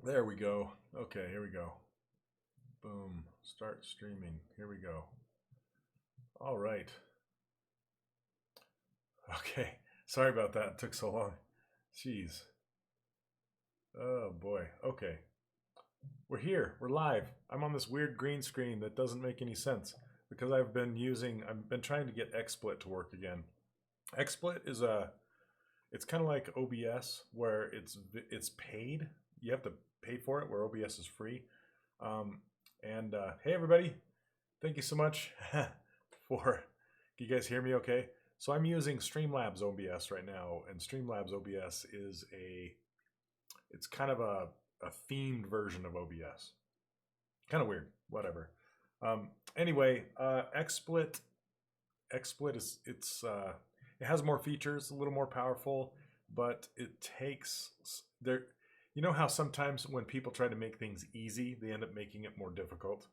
There we go. Okay, here we go. Boom. Start streaming. Here we go. All right. Okay. Sorry about that. It took so long. Jeez. Oh boy. Okay. We're here. We're live. I'm on this weird green screen that doesn't make any sense because I've been trying to get XSplit to work again. XSplit is it's kind of like OBS where it's paid. You have to pay for it where OBS is free. Um, and Hey everybody, thank you so much for. Can you guys hear me? Okay. So I'm using Streamlabs OBS right now, and Streamlabs OBS is it's kind of a themed version of OBS. Kind of weird. Whatever. Anyway, XSplit is it has more features, a little more powerful, but it takes there. You know how sometimes when people try to make things easy, they end up making it more difficult.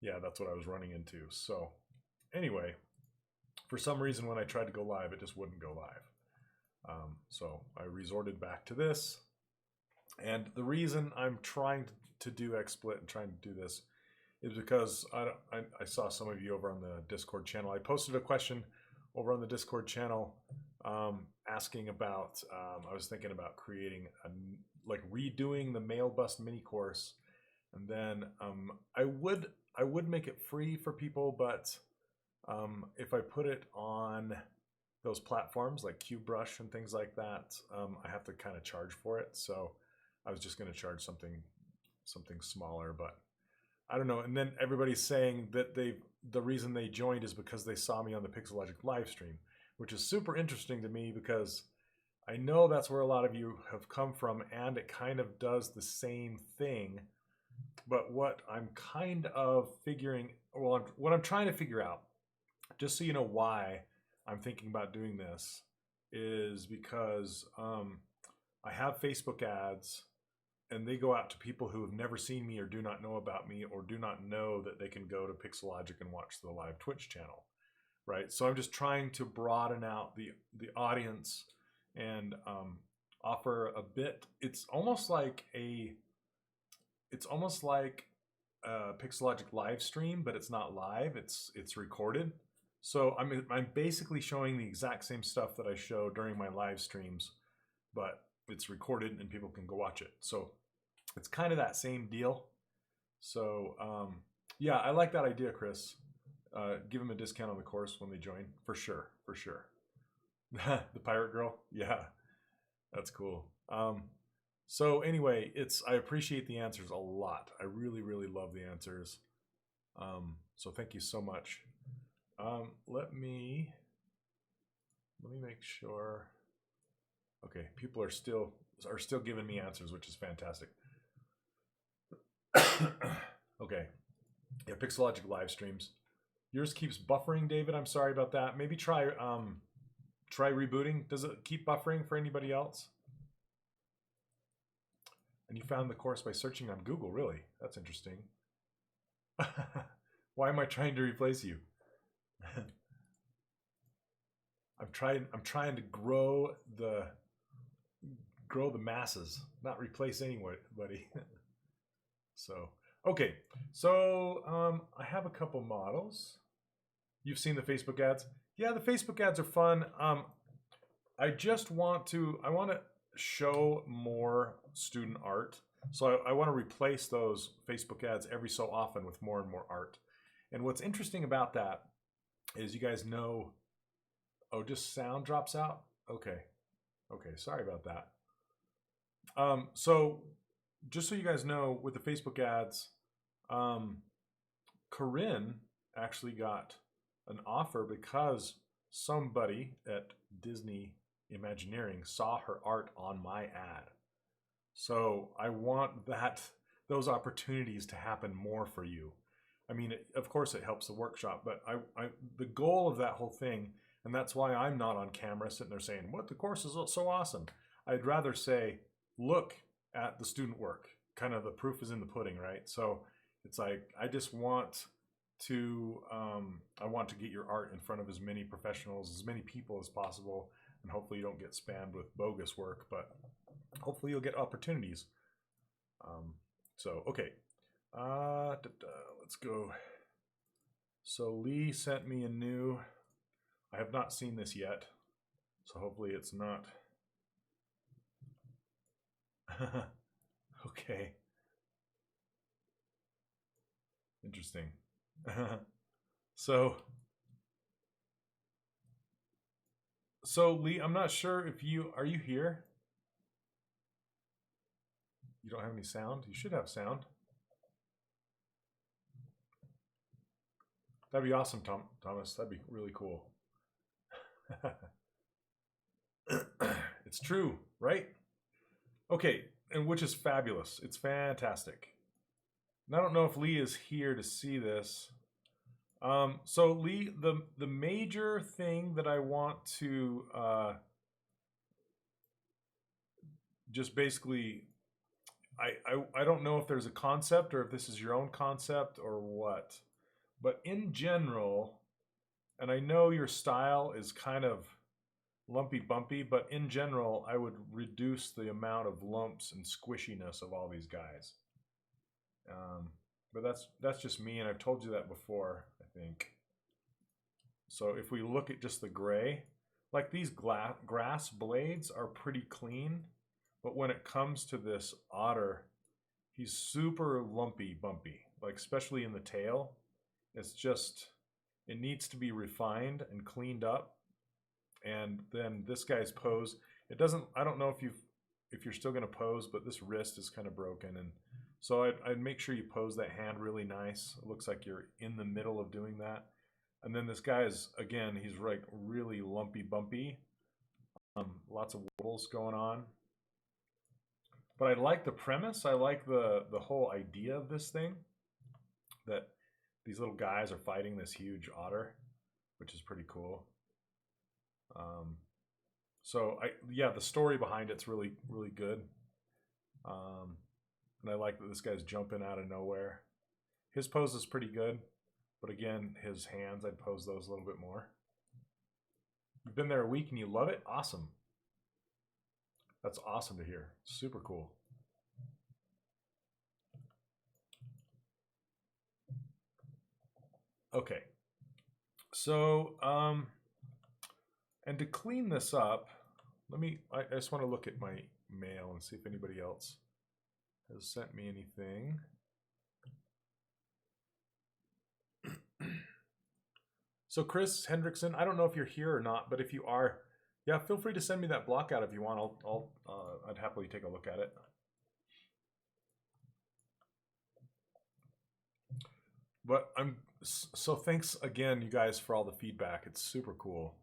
Yeah, that's what I was running into. So anyway, for some reason, when I tried to go live, it just wouldn't go live. So I resorted back to this. And the reason I'm trying to do XSplit and trying to do this is because I saw some of you over on the Discord channel. I posted a question over on the Discord channel asking about, I was thinking about creating like redoing the Mail Bust mini course. And then I would make it free for people, but if I put it on those platforms like QBrush and things like that, I have to kind of charge for it. So I was just going to charge something smaller, but I don't know. And then everybody's saying that the reason they joined is because they saw me on the Pixelogic live stream, which is super interesting to me because I know that's where a lot of you have come from, and it kind of does the same thing. But what I'm kind of figuring, well, what I'm trying to figure out, just so you know why I'm thinking about doing this, is because I have Facebook ads and they go out to people who have never seen me or do not know about me or do not know that they can go to Pixelogic and watch the live Twitch channel, right? So I'm just trying to broaden out the audience and offer a bit. It's almost like a Pixelogic live stream, but it's not live. It's recorded. So I'm basically showing the exact same stuff that I show during my live streams, but it's recorded and people can go watch it. So it's kind of that same deal. So yeah, I like that idea, Chris. Give them a discount on the course when they join, for sure, for sure. The pirate girl, yeah, that's cool. So anyway, it's I appreciate the answers a lot. I really, really love the answers. So thank you so much. Let me make sure. Okay, people are still giving me answers, which is fantastic. Okay, yeah, Pixelogic live streams. Yours keeps buffering, David. I'm sorry about that. Maybe try rebooting. Does it keep buffering for anybody else? And you found the course by searching on Google. Really? That's interesting. Why am I trying to replace you? I'm trying to grow the masses, not replace anybody. So okay. So I have a couple models. You've seen the Facebook ads? Yeah, the Facebook ads are fun. I want to show more student art. So I want to replace those Facebook ads every so often with more and more art. And what's interesting about that is you guys know, oh, just sound drops out? Okay. Okay, sorry about that. So just so you guys know, with the Facebook ads, um, Corinne actually got an offer because somebody at Disney Imagineering saw her art on my ad. So I want those opportunities to happen more for you. I mean, of course, it helps the workshop, but the goal of that whole thing, and that's why I'm not on camera sitting there saying, "What the course is so awesome." I'd rather say, "Look at the student work." Kind of the proof is in the pudding, right? So it's like I just want I want to get your art in front of as many professionals, as many people as possible, and hopefully you don't get spammed with bogus work, but hopefully you'll get opportunities. So, okay. Let's go. So Lee sent me a new, I have not seen this yet. So hopefully it's not. Okay. Interesting. So Lee, I'm not sure if are you here? You don't have any sound? You should have sound. That'd be awesome, Thomas. That'd be really cool. It's true, right? Okay, and which is fabulous. It's fantastic. And I don't know if Lee is here to see this. So Lee, the major thing that I want to just basically, I don't know if there's a concept or if this is your own concept or what, but in general, and I know your style is kind of lumpy bumpy, but in general, I would reduce the amount of lumps and squishiness of all these guys. But that's just me, and I've told you that before, I think. So if we look at just the gray, like these grass blades are pretty clean, but when it comes to this otter, he's super lumpy bumpy, like especially in the tail. It's just, it needs to be refined and cleaned up. And then this guy's pose, it doesn't, I don't know if you're still going to pose, but this wrist is kind of broken. And so I'd make sure you pose that hand really nice. It looks like you're in the middle of doing that. And then this guy is, again, he's like really lumpy bumpy. Lots of wobbles going on. But I like the premise. I like the whole idea of this thing, that these little guys are fighting this huge otter, which is pretty cool. So yeah, the story behind it's really, really good. And I like that this guy's jumping out of nowhere. His pose is pretty good, but again, his hands, I'd pose those a little bit more. You've been there a week and you love it? Awesome. That's awesome to hear. Super cool. Okay. So, and to clean this up, I just want to look at my mail and see if anybody else has sent me anything. So Chris Hendrickson, I don't know if you're here or not, but if you are, yeah, feel free to send me that block out if you want. I'd happily take a look at it. But so thanks again, you guys, for all the feedback. It's super cool.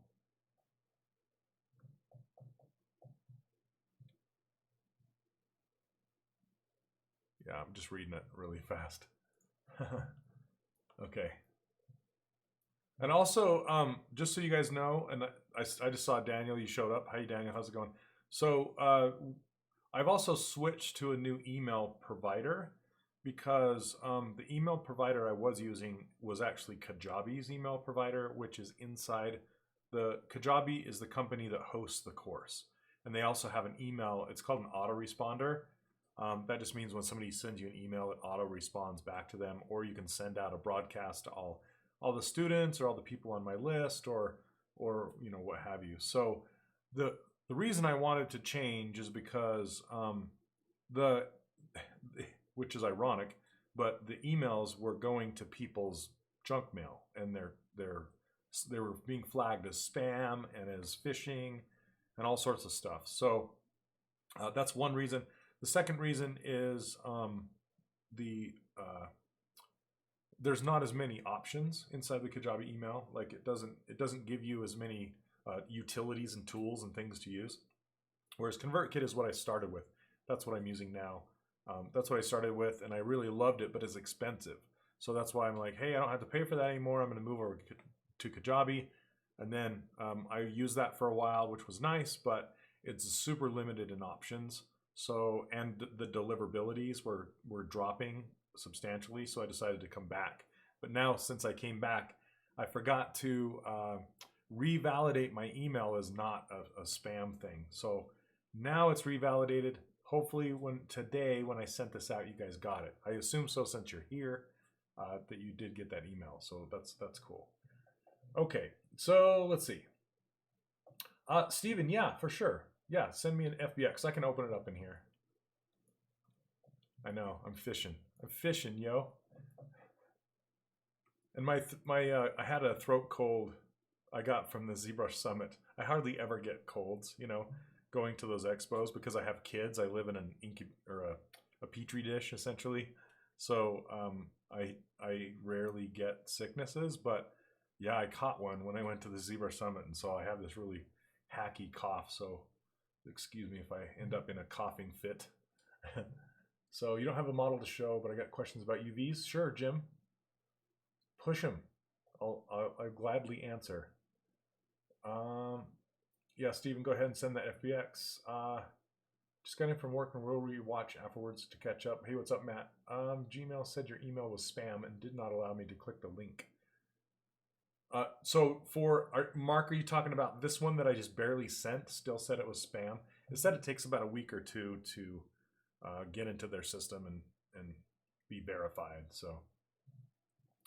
Yeah, I'm just reading it really fast. Okay. And also, just so you guys know, and I just saw Daniel, you showed up. Hi, Daniel, how's it going? So I've also switched to a new email provider because the email provider I was using was actually Kajabi's email provider, which is inside Kajabi is the company that hosts the course. And they also have an email, it's called an autoresponder. That just means when somebody sends you an email, it auto responds back to them, or you can send out a broadcast to all the students or all the people on my list, or you know, what have you. So the reason I wanted to change is because which is ironic, but the emails were going to people's junk mail, and they were being flagged as spam and as phishing and all sorts of stuff. So that's one reason. The second reason is there's not as many options inside the Kajabi email. Like it doesn't give you as many utilities and tools and things to use. Whereas ConvertKit is what I started with. That's what I'm using now. That's what I started with, and I really loved it, but it's expensive. So that's why I'm like, hey, I don't have to pay for that anymore. I'm going to move over to Kajabi. And then I used that for a while, which was nice, but it's super limited in options. So, and the deliverabilities were dropping substantially, so I decided to come back. But now, since I came back, I forgot to revalidate my email as not a spam thing. So now it's revalidated. hopefully today when I sent this out, you guys got it. I assume so since you're here, that you did get that email. So that's cool. Okay, so let's see. Steven, yeah, for sure. Yeah, send me an FBX. I can open it up in here. I know, I'm fishing. I'm fishing, yo. And I had a throat cold I got from the ZBrush Summit. I hardly ever get colds, you know, going to those expos because I have kids. I live in an a petri dish essentially, so I rarely get sicknesses. But yeah, I caught one when I went to the ZBrush Summit, and so I have this really hacky cough. So excuse me if I end up in a coughing fit. So you don't have a model to show, but I got questions about UVs. Sure, Jim. Push them. I'll gladly answer. Yeah, Steven, go ahead and send that FBX. Just got in from work and will rewatch afterwards to catch up. Hey, what's up, Matt? Gmail said your email was spam and did not allow me to click the link. So for Mark, are you talking about this one that I just barely sent? Still said it was spam. It said it takes about a week or two to get into their system and be verified. So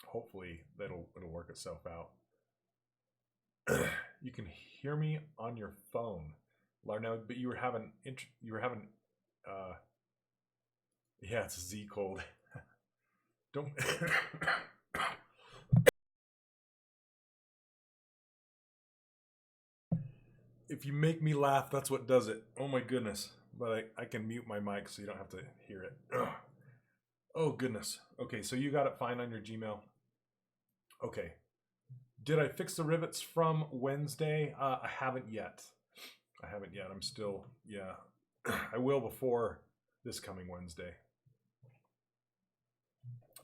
hopefully it'll work itself out. You can hear me on your phone, Larnell, but you were having yeah, it's Z cold. Don't if you make me laugh, that's what does it. Oh my goodness. But I can mute my mic so you don't have to hear it. Oh goodness. Okay, so you got it fine on your Gmail. Okay. Did I fix the rivets from Wednesday? I haven't yet. I'm still, yeah. I will before this coming Wednesday.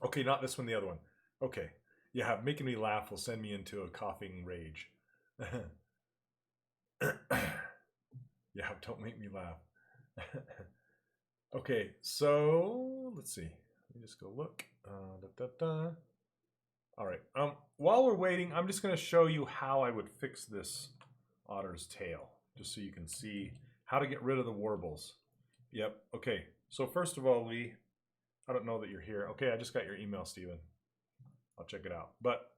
Okay, not this one, the other one. Okay. Yeah, making me laugh will send me into a coughing rage. Yeah, don't make me laugh. Okay, so let's see. Let me just go look. All right. While we're waiting, I'm just going to show you how I would fix this otter's tail, just so you can see how to get rid of the warbles. Yep. Okay. So first of all, Lee, I don't know that you're here. Okay, I just got your email, Steven. I'll check it out. But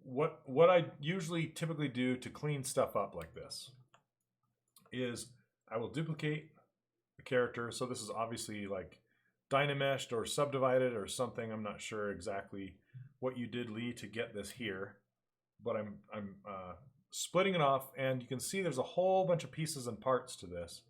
what I usually typically do to clean stuff up like this is I will duplicate the character. So this is obviously like dynameshed or subdivided or something. I'm not sure exactly what you did, Lee, to get this here, but I'm splitting it off, and you can see there's a whole bunch of pieces and parts to this.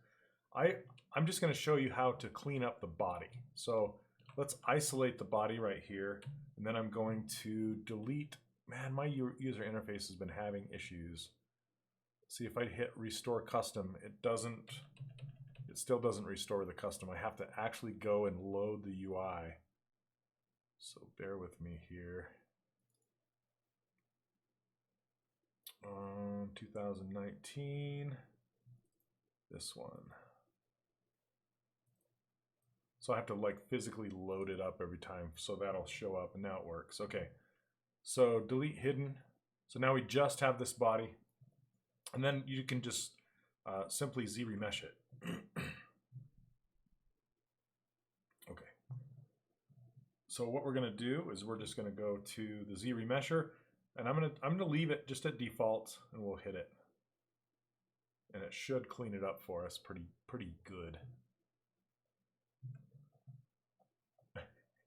I'm just going to show you how to clean up the body. So let's isolate the body right here, and then I'm going to delete. Man, my user interface has been having issues. See, if I hit restore custom, it still doesn't restore the custom. I have to actually go and load the UI. So bear with me here. 2019, this one. So I have to like physically load it up every time, so that'll show up, and now it works. Okay, so delete hidden. So now we just have this body, and then you can just simply Z-remesh it. Okay. So what we're going to do is we're just going to go to the Z-remesher, and I'm going to leave it just at default, and we'll hit it, and it should clean it up for us pretty good.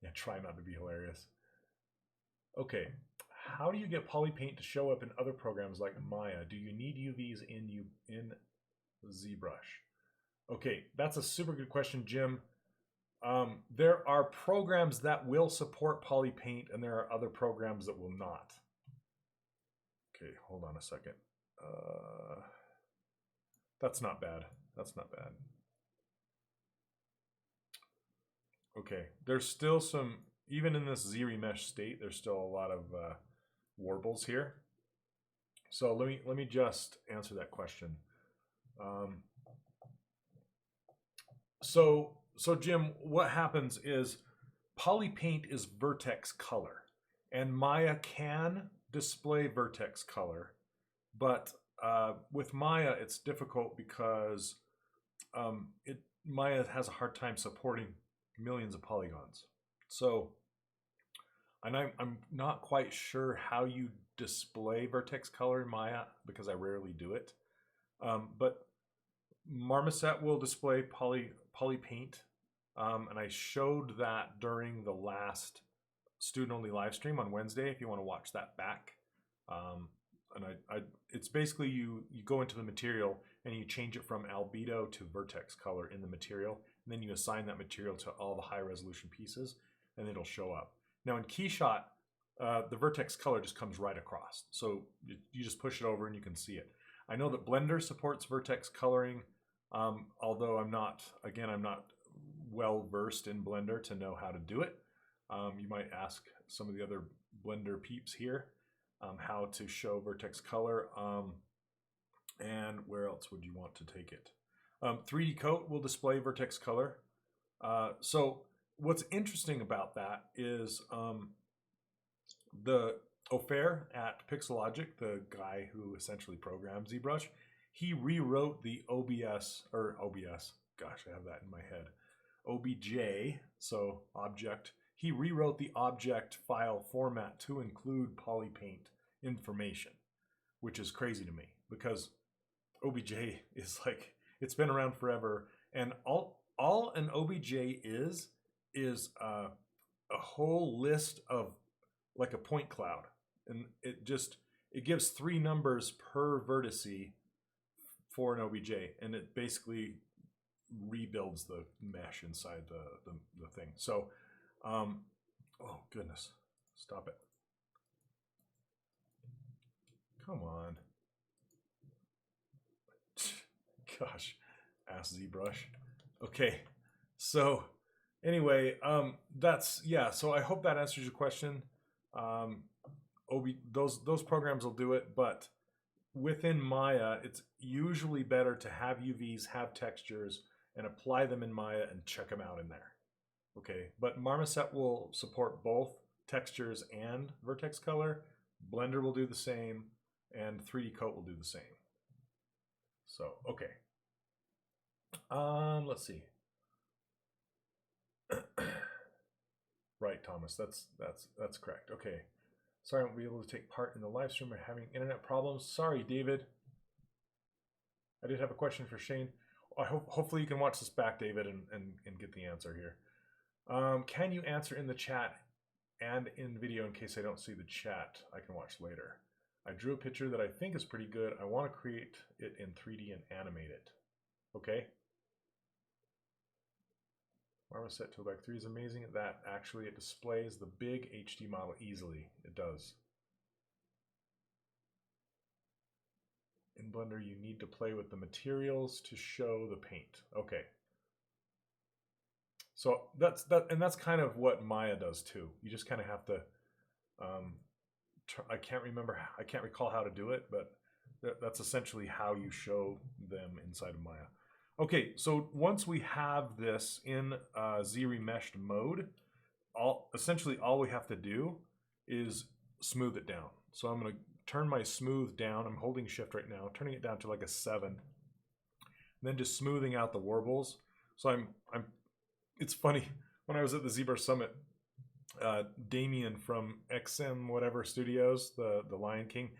Yeah, try not to be hilarious. Okay, how do you get PolyPaint to show up in other programs like Maya? Do you need UVs in ZBrush? Okay, that's a super good question, Jim. There are programs that will support PolyPaint, and there are other programs that will not. Okay, hold on a second. That's not bad. That's not bad. Okay, there's still some, even in this Z-remesh state, there's still a lot of warbles here. So let me just answer that question. So Jim, what happens is PolyPaint is vertex color, and Maya can display vertex color, but with Maya it's difficult because Maya has a hard time supporting millions of polygons. So, and I'm not quite sure how you display vertex color in Maya because I rarely do it. But Marmoset will display poly paint, and I showed that during the last student only live stream on Wednesday. If you want to watch that back, and it's basically you go into the material and you change it from albedo to vertex color in the material, and then you assign that material to all the high resolution pieces, and it'll show up. Now in Keyshot, the vertex color just comes right across, so you just push it over and you can see it. I know that Blender supports vertex coloring, although I'm not well versed in Blender to know how to do it. You might ask some of the other Blender peeps here how to show vertex color. And where else would you want to take it? 3D Coat will display vertex color. So what's interesting about that is the Ofer at Pixelogic, the guy who essentially programmed ZBrush, he rewrote the OBS, gosh, I have that in my head, OBJ, so object. He rewrote the object file format to include polypaint information, which is crazy to me because OBJ is like, it's been around forever, and all an OBJ is a whole list of like a point cloud, and it gives 3 numbers per vertice for an OBJ, and it basically rebuilds the mesh inside the thing. So, oh goodness, stop it. Come on. Gosh, ask ZBrush. Okay, so anyway, so I hope that answers your question. Those programs will do it, but within Maya, it's usually better to have UVs, have textures, and apply them in Maya and check them out in there. Okay, but Marmoset will support both textures and vertex color. Blender will do the same, and 3D Coat will do the same. So, okay. Let's see. Right, Thomas, that's correct. Okay. Sorry I won't be able to take part in the live stream. We're having internet problems. Sorry, David. I did have a question for Shane. Hopefully you can watch this back, David, and get the answer here. Can you answer in the chat and in video in case I don't see the chat? I can watch later. I drew a picture that I think is pretty good. I want to create it in 3D and animate it. Okay. Marmoset Toolbag 3 is amazing at that. Actually, it displays the big HD model easily. It does. In Blender, you need to play with the materials to show the paint. Okay. So that's kind of what Maya does too. You just kind of have to. I can't recall how to do it, but that's essentially how you show them inside of Maya. Okay, so once we have this in Z-remeshed mode, essentially all we have to do is smooth it down. So I'm going to turn my smooth down. I'm holding shift right now, turning it down to like a 7, and then just smoothing out the warbles. So it's funny, when I was at the ZBrush Summit, Damien from XM whatever Studios, the Lion King,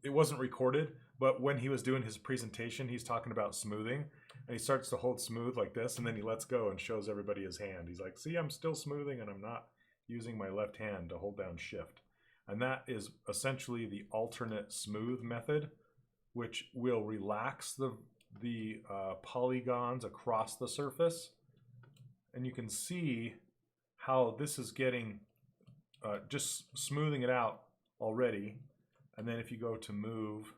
it wasn't recorded, but when he was doing his presentation, he's talking about smoothing, and he starts to hold smooth like this, and then he lets go and shows everybody his hand. He's like, see, I'm still smoothing, and I'm not using my left hand to hold down shift. And that is essentially the alternate smooth method, which will relax the polygons across the surface. And you can see how this is getting, just smoothing it out already. And then if you go to move,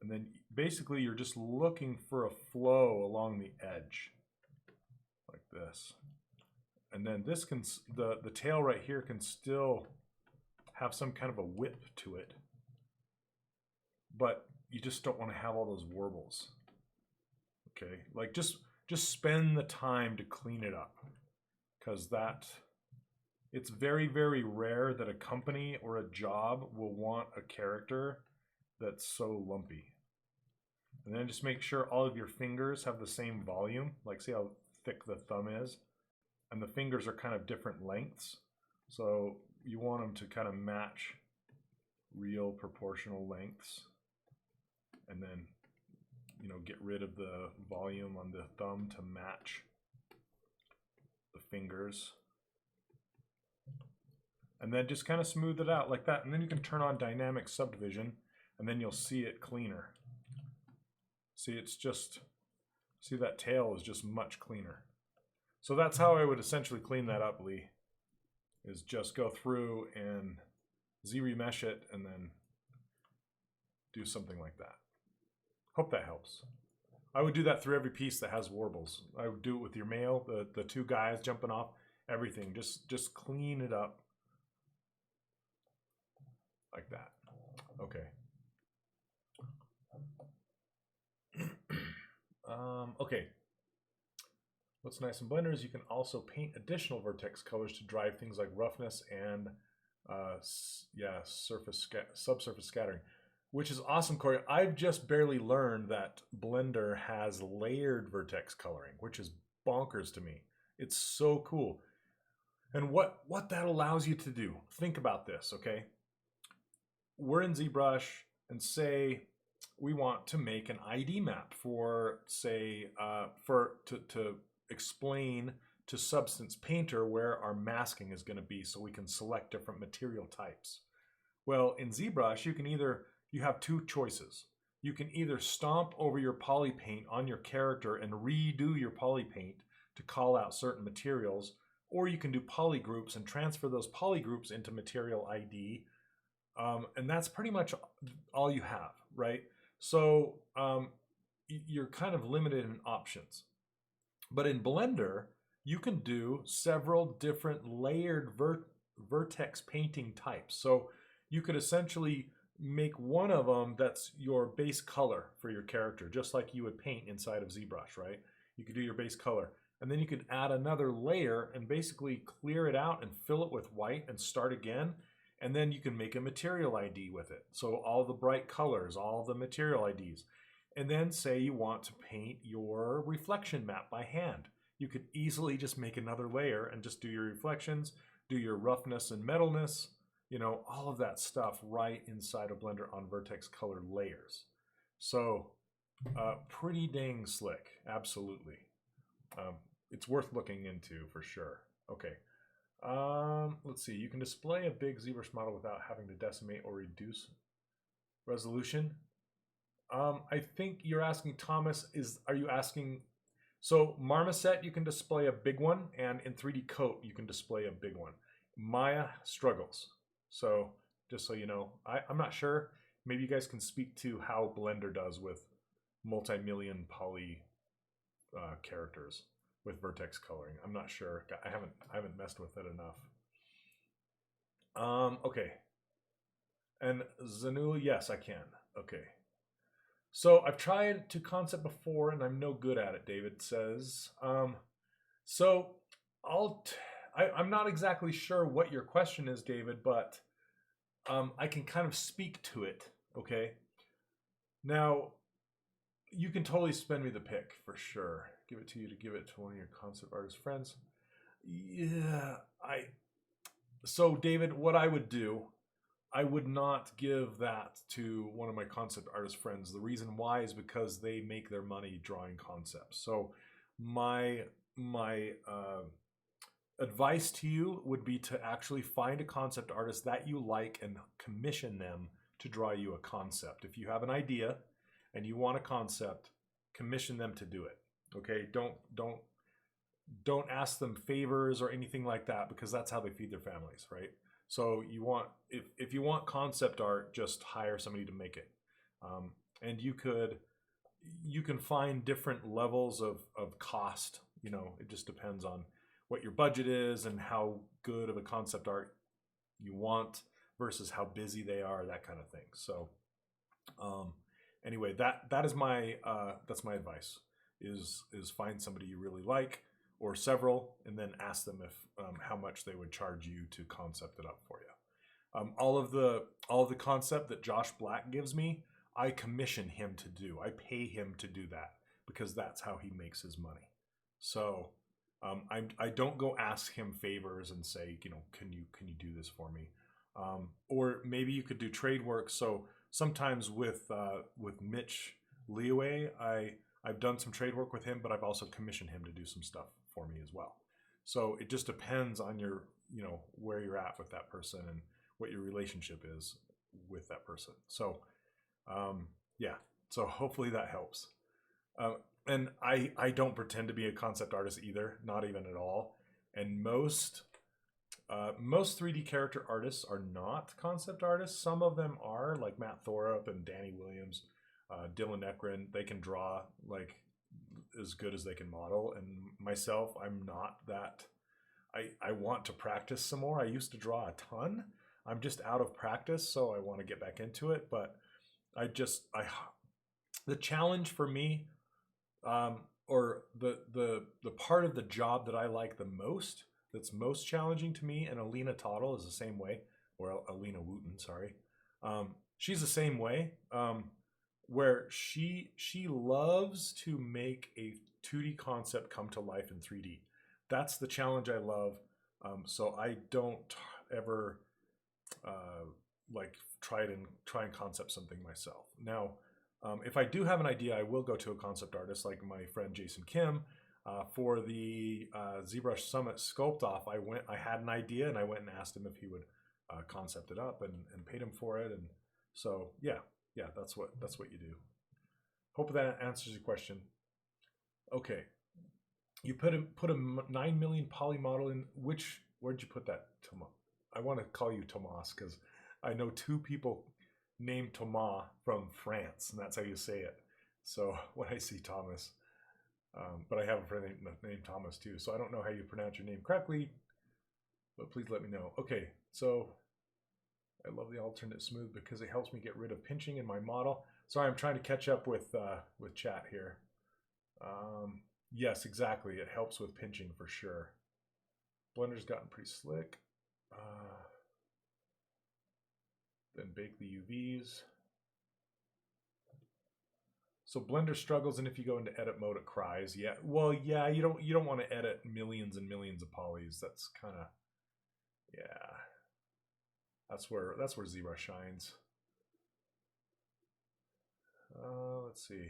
and then basically you're just looking for a flow along the edge, like this. And then this can, the tail right here can still have some kind of a whip to it, but you just don't want to have all those warbles. Okay, like just spend the time to clean it up, because it's very, very rare that a company or a job will want a character that's so lumpy. And then just make sure all of your fingers have the same volume. Like see how thick the thumb is. And the fingers are kind of different lengths. So you want them to kind of match real proportional lengths. And then, you know, get rid of the volume on the thumb to match the fingers. And then just kind of smooth it out like that. And then you can turn on dynamic subdivision, and then you'll see it cleaner. See, it's just, see that tail is just much cleaner. So that's how I would essentially clean that up, Lee, is just go through and Z-remesh it and then do something like that. Hope that helps. I would do that through every piece that has warbles. I would do it with your male, the two guys jumping off, everything. Just clean it up like that. Okay. Okay. What's nice in Blender is you can also paint additional vertex colors to drive things like roughness and subsurface scattering, which is awesome, Corey. I've just barely learned that Blender has layered vertex coloring, which is bonkers to me. It's so cool. And what that allows you to do, think about this, okay? We're in ZBrush, and say we want to make an ID map for, say, to explain to Substance Painter where our masking is going to be, so we can select different material types. Well, in ZBrush, you have two choices. You can either stomp over your poly paint on your character and redo your poly paint to call out certain materials, or you can do poly groups and transfer those poly groups into Material ID. And that's pretty much all you have, right? So you're kind of limited in options. But in Blender, you can do several different layered vertex painting types. So you could essentially make one of them that's your base color for your character, just like you would paint inside of ZBrush, right? You could do your base color. And then you could add another layer and basically clear it out and fill it with white and start again. And then you can make a material ID with it. So all the bright colors, all the material IDs. And then say you want to paint your reflection map by hand. You could easily just make another layer and just do your reflections, do your roughness and metalness, you know, all of that stuff right inside of Blender on vertex color layers. So pretty dang slick, absolutely. It's worth looking into for sure. Okay. Let's see. You can display a big ZBrush model without having to decimate or reduce resolution. I think you're asking, Thomas, are you asking, so Marmoset, you can display a big one, and in 3D Coat, you can display a big one. Maya struggles. So just so you know, I'm not sure. Maybe you guys can speak to how Blender does with multi-million poly characters with vertex coloring. I'm not sure. I haven't messed with it enough. Okay. And Zanula, yes, I can. Okay. So I've tried to concept before, and I'm no good at it, David says. So I'm not exactly sure what your question is, David, but I can kind of speak to it, okay? Now, you can totally spend me the pick, for sure. Give it to you to give it to one of your concept artist friends. Yeah, so David, what I would do, I would not give that to one of my concept artist friends. The reason why is because they make their money drawing concepts. So my advice to you would be to actually find a concept artist that you like and commission them to draw you a concept. If you have an idea and you want a concept, commission them to do it. Okay, don't ask them favors or anything like that, because that's how they feed their families, right? So you want, if you want concept art, just hire somebody to make it. And you can find different levels of cost. You know, it just depends on what your budget is and how good of a concept art you want versus how busy they are, that kind of thing. So anyway, that is my that's my advice, is find somebody you really like, or several, and then ask them if how much they would charge you to concept it up for you. All of the concept that Josh Black gives me, I commission him to do. I pay him to do that because that's how he makes his money. So I don't go ask him favors and say, can you do this for me? Or maybe you could do trade work. So sometimes with Mitch Leeway, I've done some trade work with him, but I've also commissioned him to do some stuff for me as well. So it just depends on your, where you're at with that person and what your relationship is with that person. So yeah, so hopefully that helps. And I don't pretend to be a concept artist either, not even at all. And most 3D character artists are not concept artists. Some of them are, like Matt Thorup and Danny Williams, Dylan Ekron. They can draw like as good as they can model. And myself, I'm not that. I want to practice some more. I used to draw a ton. I'm just out of practice, so I want to get back into it. But the challenge for me, or the part of the job that I like the most, that's most challenging to me, and Alina Tottle is the same way, or Alina Wooten, sorry. She's the same way, where she loves to make a 2D concept come to life in 3D. That's the challenge I love. So I don't ever like try and concept something myself. Now, if I do have an idea, I will go to a concept artist like my friend Jason Kim. For the ZBrush Summit Sculpt Off, I had an idea and I went and asked him if he would concept it up and paid him for it. And so yeah, that's what you do. Hope that answers your question. Okay, you put a 9 million poly model in. Where'd you put that, Tomas? I want to call you Tomas because I know 2 people named Thomas from France, and that's how you say it. So when I see Thomas, but I have a friend named Thomas too, so I don't know how you pronounce your name correctly, but please let me know. Okay, so I love the alternate smooth because it helps me get rid of pinching in my model. Sorry, I'm trying to catch up with chat here. Yes, exactly. It helps with pinching for sure. Blender's gotten pretty slick. Then bake the UVs. So Blender struggles, and if you go into edit mode, it cries. Yeah, well, yeah, you don't want to edit millions and millions of polys. That's kind of, yeah. That's where ZBrush shines. Let's see.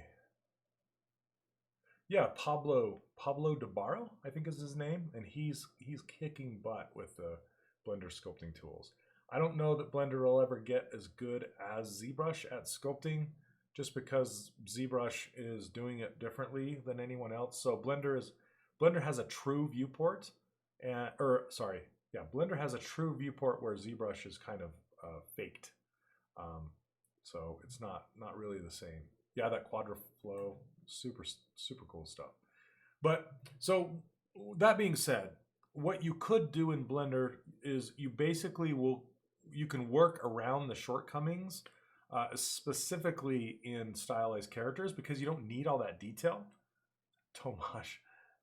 Yeah, Pablo DeBarro, I think is his name, and he's kicking butt with the Blender sculpting tools. I don't know that Blender will ever get as good as ZBrush at sculpting, just because ZBrush is doing it differently than anyone else. So Blender has a true viewport, Blender has a true viewport where ZBrush is kind of faked. So it's not really the same. Yeah, that QuadraFlow, super cool stuff. But so that being said, what you could do in Blender is you basically you can work around the shortcomings, specifically in stylized characters, because you don't need all that detail. Tomasz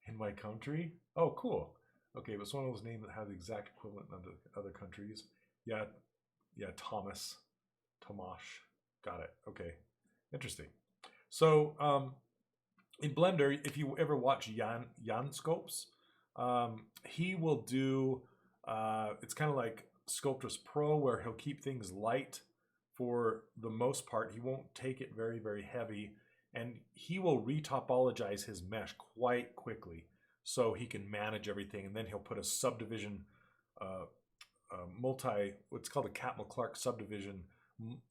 in my country. Oh, cool. Okay, but it's one of those names that have the exact equivalent in other countries. Yeah, Tomasz. Got it. Okay, interesting. So in Blender, if you ever watch Jan Scopes, he will do, it's kind of like Sculptris Pro, where he'll keep things light for the most part. He won't take it very, very heavy, and he will retopologize his mesh quite quickly so he can manage everything. And then he'll put a subdivision, what's called a Catmull-Clark subdivision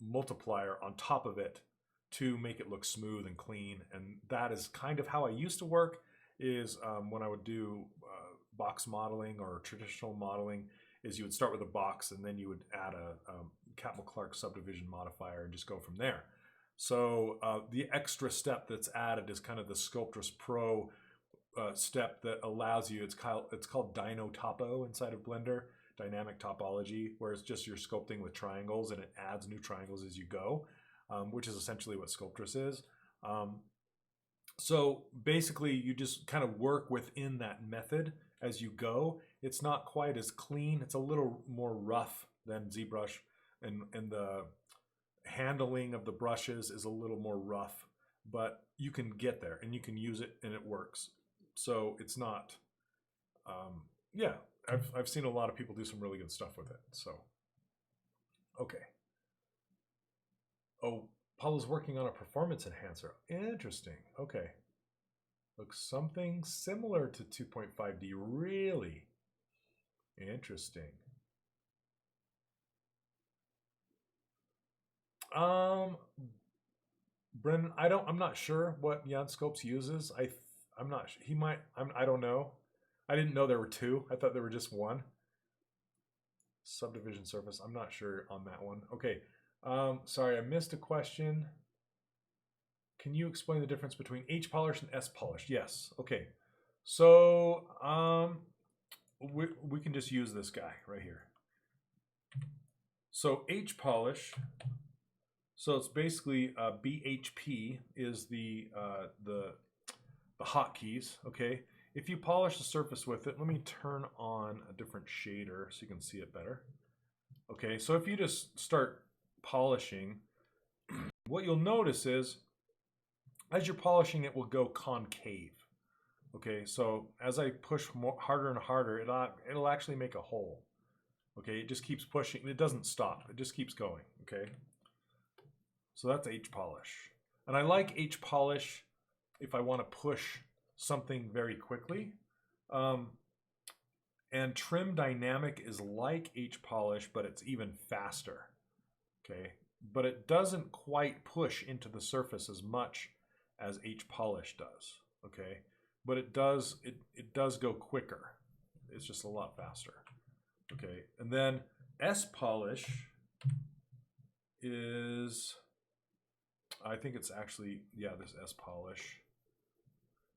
multiplier on top of it to make it look smooth and clean. And that is kind of how I used to work, is when I would do box modeling or traditional modeling, is you would start with a box and then you would add a Catmull-Clark subdivision modifier and just go from there. So the extra step that's added is kind of the Sculptris Pro step that allows you, it's called Dino Topo inside of Blender, dynamic topology, where it's just you're sculpting with triangles and it adds new triangles as you go, which is essentially what Sculptris is. So basically you just kind of work within that method as you go. It's not quite as clean. It's a little more rough than ZBrush, and the handling of the brushes is a little more rough, but you can get there and you can use it and it works. So it's not, yeah, I've seen a lot of people do some really good stuff with it. So, okay. Oh, Paulo's working on a performance enhancer. Interesting. Okay. Looks something similar to 2.5D. Really interesting. Brendan, I'm not sure what Jan Scopes uses. I'm not. He might. I don't know. I didn't know there were two. I thought there were just one. Subdivision surface. I'm not sure on that one. Okay. Sorry, I missed a question. Can you explain the difference between H polish and S polish? Yes. Okay. So we can just use this guy right here. So H polish. So it's basically BHP is the hotkeys. Okay. If you polish the surface with it, let me turn on a different shader so you can see it better. Okay. So if you just start polishing, what you'll notice is as you're polishing, it will go concave. Okay, so as I push harder and harder, it'll actually make a hole. Okay, it just keeps pushing. It doesn't stop. It just keeps going. Okay, so that's H polish. And I like H polish if I want to push something very quickly. And Trim Dynamic is like H polish, but it's even faster. Okay, but it doesn't quite push into the surface as much as H polish does. Okay, but it does go quicker. It's just a lot faster. Okay, and then S polish is, I think it's actually, yeah, this S polish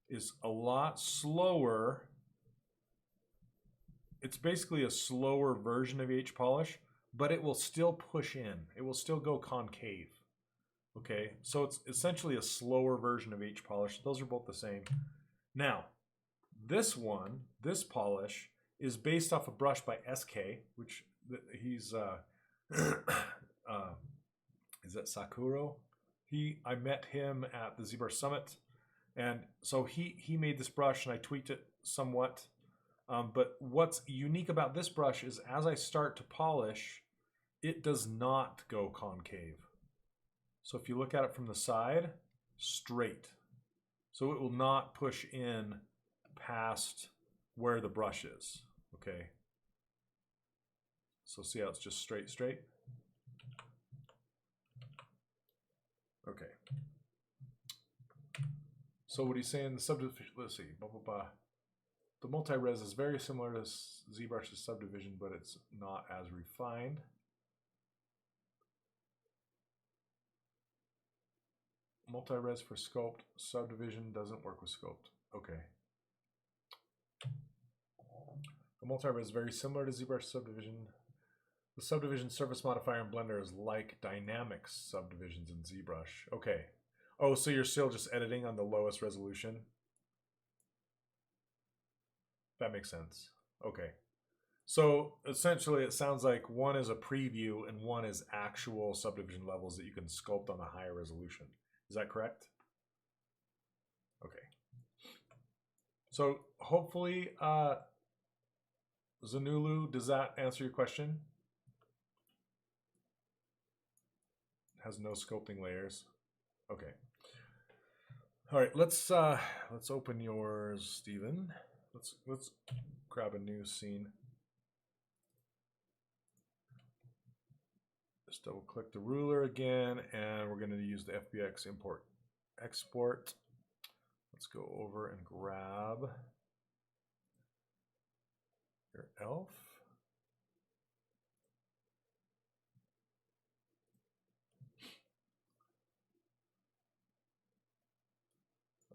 is a lot slower. It's basically a slower version of H polish, but it will still push in. It will still go concave. Okay, so it's essentially a slower version of H polish. Those are both the same. Now, this polish, is based off a brush by SK, which he's, is that Sakuro? I met him at the ZBrush Summit, and so he made this brush, and I tweaked it somewhat. But what's unique about this brush is as I start to polish, it does not go concave. So if you look at it from the side, straight. So it will not push in past where the brush is. Okay. So see how it's just straight. Okay. So what he's saying, the subdivision, let's see, blah, blah, blah. The multi-res is very similar to ZBrush's subdivision, but it's not as refined. Multi-res for sculpt, subdivision doesn't work with sculpt. Okay. The multi-res is very similar to ZBrush subdivision. The subdivision surface modifier in Blender is like dynamic subdivisions in ZBrush. Okay. Oh, so you're still just editing on the lowest resolution? That makes sense. Okay. So essentially it sounds like one is a preview and one is actual subdivision levels that you can sculpt on a higher resolution. Is that correct? Okay. So hopefully, Zanulu, does that answer your question? It has no sculpting layers. Okay. All right, let's open yours, Stephen. Let's grab a new scene. Just double click the ruler again, and we're going to use the FBX import export. Let's go over and grab your elf.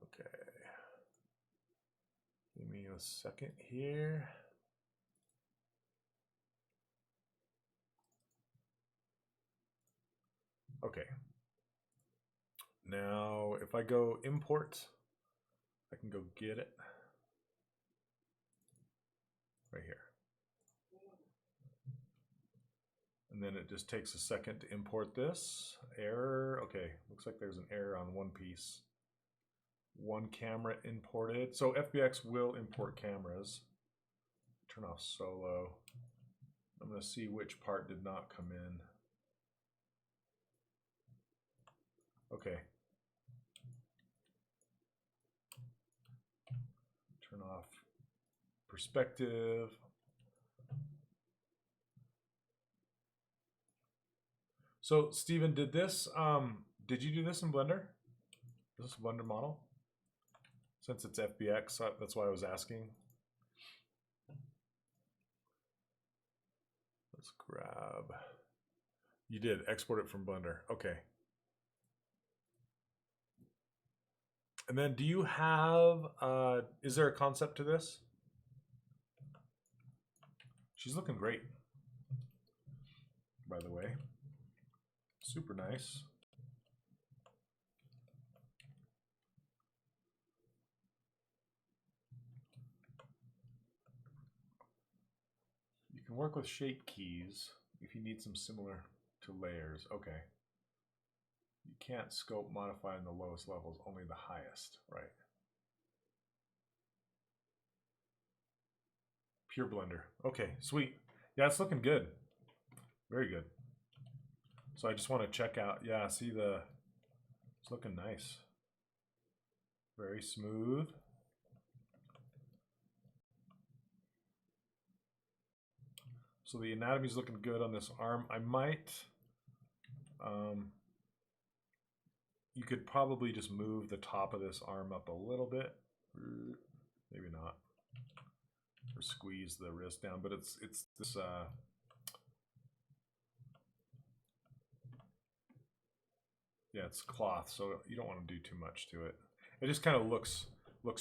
Okay. Give me a second here. Okay. Now, if I go import, I can go get it right here. And then it just takes a second to import this. Error. Okay, looks like there's an error on one piece. one camera imported. So FBX will import cameras. Turn off solo. I'm going to see which part did not come in. Okay. Turn off perspective. So Steven, did you do this in Blender? Is this a Blender model? Since it's FBX, that's why I was asking. Let's grab. You did export it from Blender. Okay. And then do you have, is there a concept to this? She's looking great, by the way. Super nice. You can work with shape keys if you need some similar to layers. Okay. You can't scope modify in the lowest levels, only the highest, right? Pure Blender. Okay, sweet. Yeah, it's looking good. Very good. So I just want to check out, yeah, see it's looking nice. Very smooth. So the anatomy's looking good on this arm. I might, you could probably just move the top of this arm up a little bit. Maybe not. Or squeeze the wrist down, but it's this, yeah, it's cloth, so you don't want to do too much to it. It just kind of looks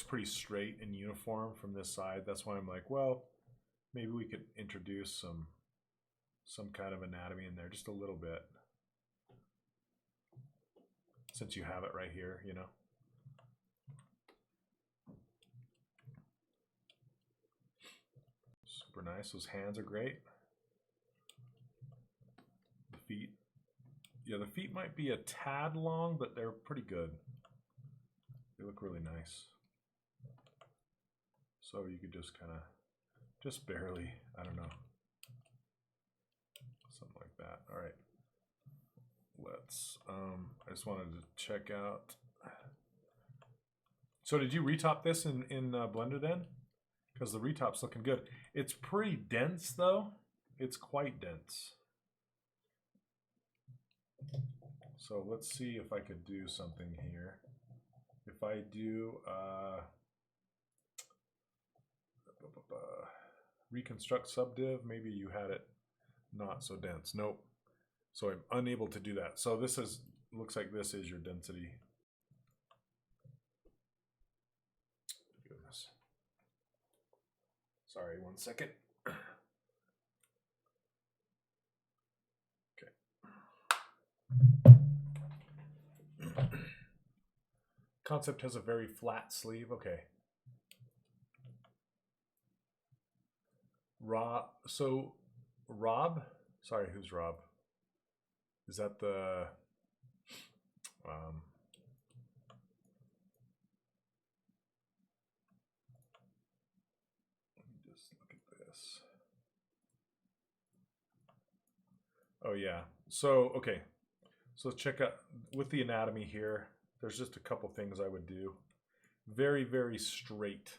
pretty straight and uniform from this side. That's why I'm like, well, maybe we could introduce some kind of anatomy in there, just a little bit. Since you have it right here, you know. Super nice. Those hands are great. The feet. Yeah, the feet might be a tad long, but they're pretty good. They look really nice. So you could just kind of, just barely, I don't know. Something like that. All right. Let's, I just wanted to check out. So did you retop this in Blender then? Because the retop's looking good. It's pretty dense though. It's quite dense. So let's see if I could do something here. If I do reconstruct subdiv, maybe you had it not so dense. Nope. So I'm unable to do that. So this is, looks like this is your density. Goodness. Sorry, 1 second. Concept has a very flat sleeve. Okay. Rob. So Rob. Sorry, who's Rob? Is that the? Let me just look at this. Oh yeah. So okay. So let's check out with the anatomy here. There's just a couple things I would do. Very, very straight.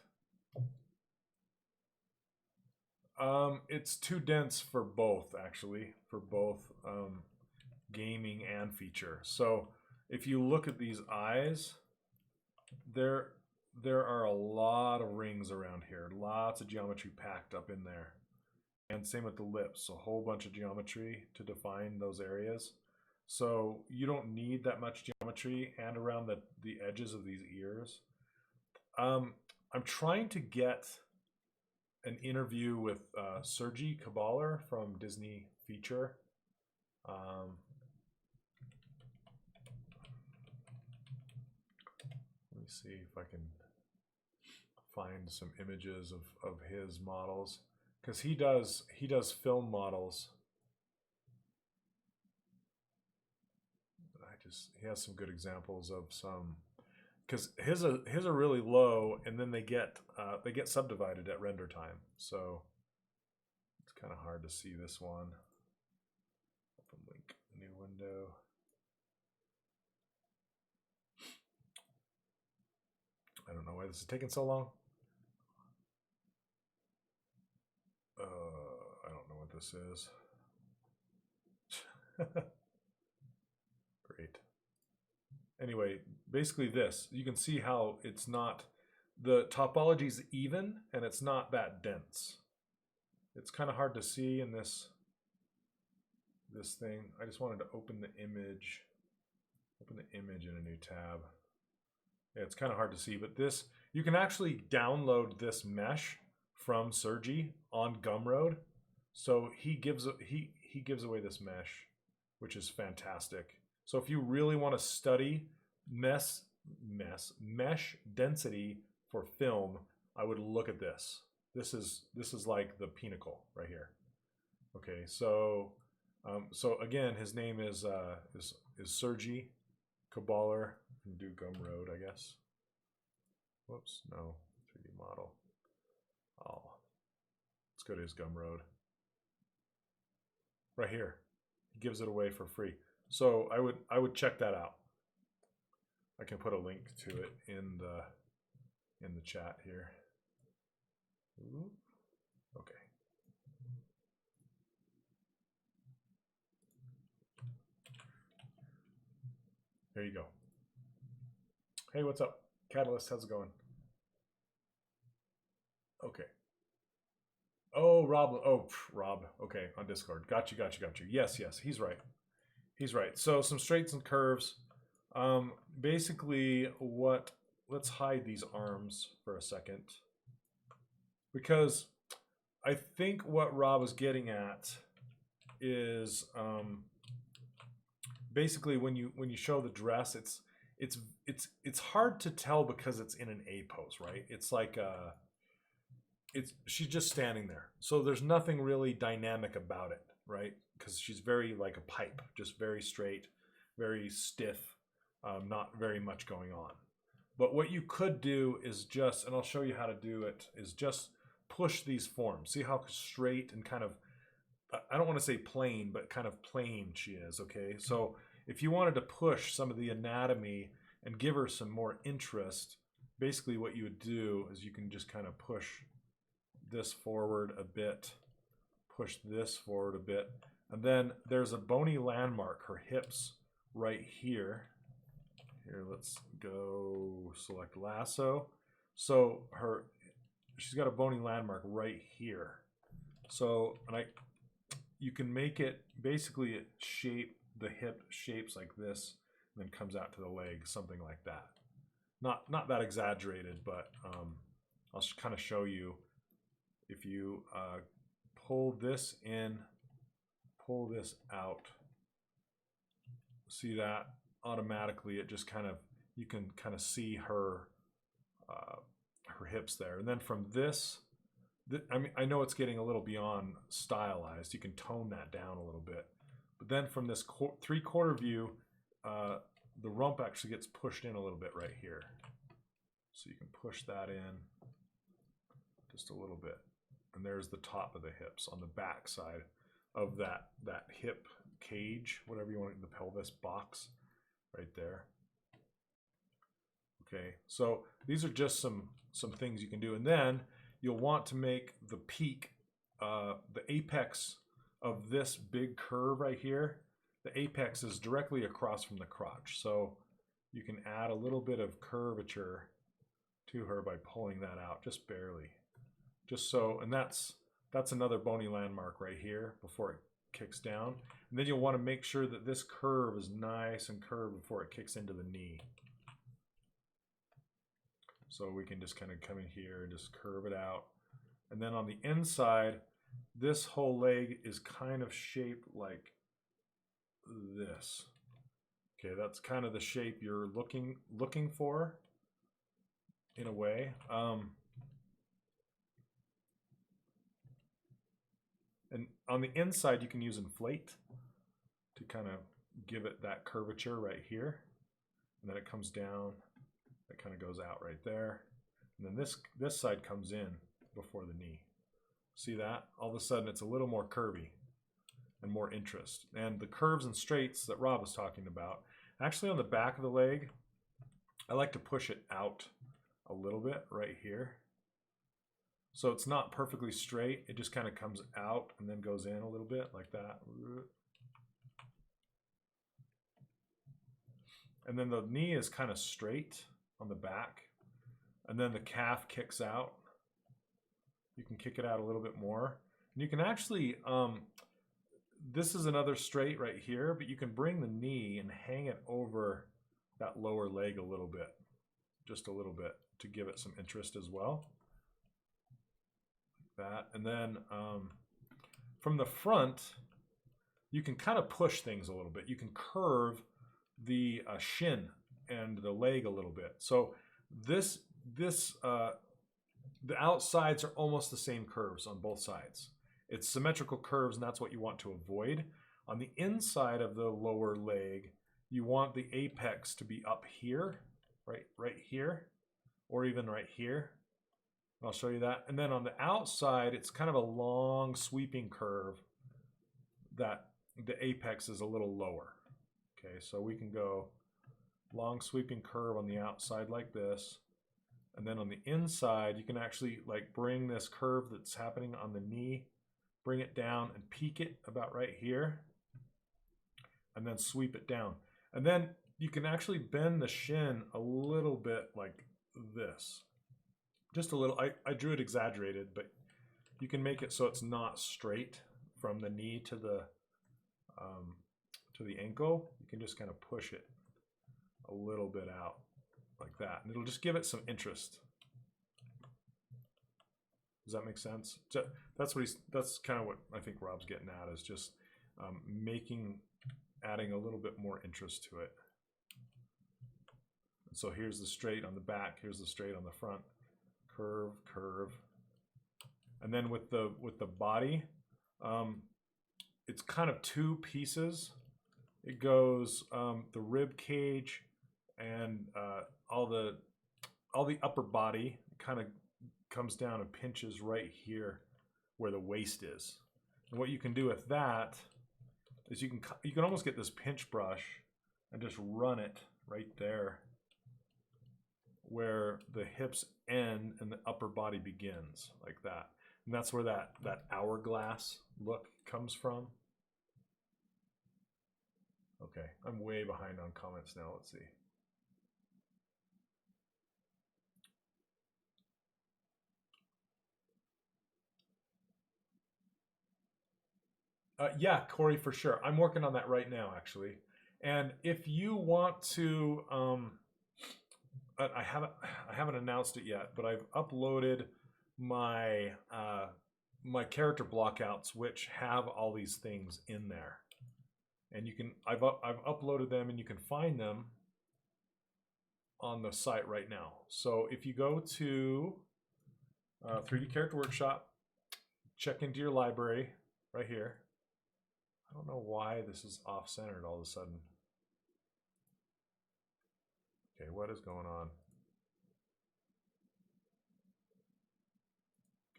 It's too dense for both, actually, for both gaming and feature. So if you look at these eyes, there are a lot of rings around here. Lots of geometry packed up in there. And same with the lips, a whole bunch of geometry to define those areas. So you don't need that much geometry, and around the edges of these ears. I'm trying to get an interview with Sergi Kabaler from Disney Feature. Let me see if I can find some images of his models, because he does film models. He has some good examples of some because his are really low, and then they get subdivided at render time. So it's kind of hard to see this one. Open link, new window. I don't know why this is taking so long. I don't know what this is. Great. Anyway, basically this, you can see how it's not, the topology is even and it's not that dense. It's kind of hard to see in this thing. I just wanted to open the image in a new tab. Yeah, it's kind of hard to see, but this, you can actually download this mesh from Sergi on Gumroad. So he gives away this mesh, which is fantastic. So if you really want to study mesh density for film, I would look at this. This is like the pinnacle right here. Okay, so so again, his name is Sergi Caballer. Do Gumroad, I guess. Whoops, no, 3D model. Oh, let's go to his Gumroad. Right here, he gives it away for free. So I would check that out. I can put a link to it in the chat here. Ooh. Okay. There you go. Hey, what's up? Catalyst, how's it going? Okay. Oh, Rob. Oh, Rob. Okay, on Discord. Got you. Yes, he's right. He's right. So some straights and curves. Basically, let's hide these arms for a second. Because I think what Rob is getting at is basically when you show the dress, it's hard to tell because it's in an A pose, right? It's like she's just standing there, so there's nothing really dynamic about it, right? Because she's very like a pipe, just very straight, very stiff, not very much going on. But what you could do is just, and I'll show you how to do it, is just push these forms. See how straight and kind of, I don't want to say plain, but kind of plain she is, okay? So if you wanted to push some of the anatomy and give her some more interest, basically what you would do is you can just kind of push this forward a bit, push this forward a bit, and then there's a bony landmark, her hips right here. Here, let's go select lasso. So she's got a bony landmark right here. So, and you can make it, basically shape the hip shapes like this, and then comes out to the leg, something like that. Not that exaggerated, but I'll kind of show you. If you pull this in, pull this out, see that automatically it just kind of, you can kind of see her hips there. And then from this, I mean, I know it's getting a little beyond stylized. You can tone that down a little bit. But then from this 3/4 view, the rump actually gets pushed in a little bit right here. So you can push that in just a little bit. And there's the top of the hips on the back side of that hip cage, whatever you want, the pelvis box right there. Okay, so these are just some things you can do. And then you'll want to make the peak, the apex of this big curve right here. The apex is directly across from the crotch. So you can add a little bit of curvature to her by pulling that out, just barely. Just so, and that's another bony landmark right here before it kicks down. And then you'll want to make sure that this curve is nice and curved before it kicks into the knee. So we can just kind of come in here and just curve it out. And then on the inside, this whole leg is kind of shaped like this. Okay, that's kind of the shape you're looking for in a way. And on the inside, you can use inflate to kind of give it that curvature right here. And then it comes down That kind of goes out right there. And then this side comes in before the knee. See that? All of a sudden it's a little more curvy and more interest. And the curves and straights that Rob was talking about, actually on the back of the leg, I like to push it out a little bit right here. So it's not perfectly straight. It just kind of comes out and then goes in a little bit like that. And then the knee is kind of straight on the back. And then the calf kicks out. You can kick it out a little bit more. And you can actually, this is another straight right here, but you can bring the knee and hang it over that lower leg a little bit. Just a little bit to give it some interest as well. Like that. And then from the front, you can kind of push things a little bit. You can curve the shin and the leg a little bit. So the outsides are almost the same curves on both sides. It's symmetrical curves, and that's what you want to avoid. On the inside of the lower leg, you want the apex to be up here, right here, or even right here. I'll show you that. And then on the outside, it's kind of a long sweeping curve that the apex is a little lower. Okay, so we can go long sweeping curve on the outside like this. And then on the inside, you can actually like bring this curve that's happening on the knee, bring it down and peak it about right here, and then sweep it down. And then you can actually bend the shin a little bit like this. Just a little, I drew it exaggerated, but you can make it so it's not straight from the knee to the ankle. You can just kind of push it a little bit out like that, and it'll just give it some interest. Does that make sense? So that's kind of what I think Rob's getting at, is just adding a little bit more interest to it. And so here's the straight on the back, here's the straight on the front, curve, curve. And then with the body, it's kind of two pieces. It goes the rib cage and all the upper body kind of comes down and pinches right here where the waist is. And what you can do with that is you can almost get this pinch brush and just run it right there where the hips end and the upper body begins, like that. And that's where that hourglass look comes from. Okay, I'm way behind on comments now. Let's see. Yeah, Corey, for sure. I'm working on that right now, actually. And if you want to, I haven't announced it yet, but I've uploaded my my character blockouts, which have all these things in there. And I've uploaded them, and you can find them on the site right now. So if you go to 3D Character Workshop, check into your library right here. I don't know why this is off-centered all of a sudden. Okay, what is going on?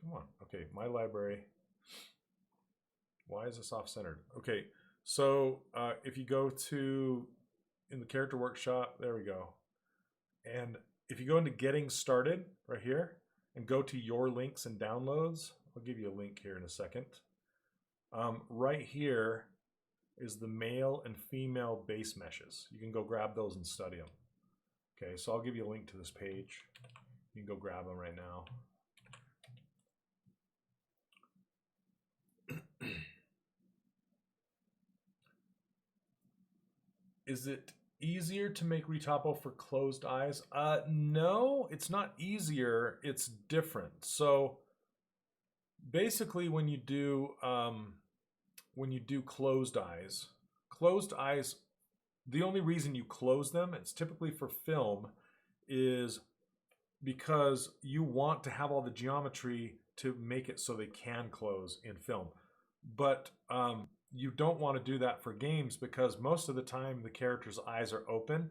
Come on. Okay, my library. Why is this off-centered? Okay, so if you go in the Character Workshop, there we go. And if you go into Getting Started right here and go to Your Links and Downloads, I'll give you a link here in a second. Right here is the male and female base meshes. You can go grab those and study them. Okay, so I'll give you a link to this page. You can go grab them right now. Is it easier to make Retopo for closed eyes? No, it's not easier, it's different. So basically when you do closed eyes, the only reason you close them, it's typically for film, is because you want to have all the geometry to make it so they can close in film. But you don't want to do that for games, because most of the time the character's eyes are open.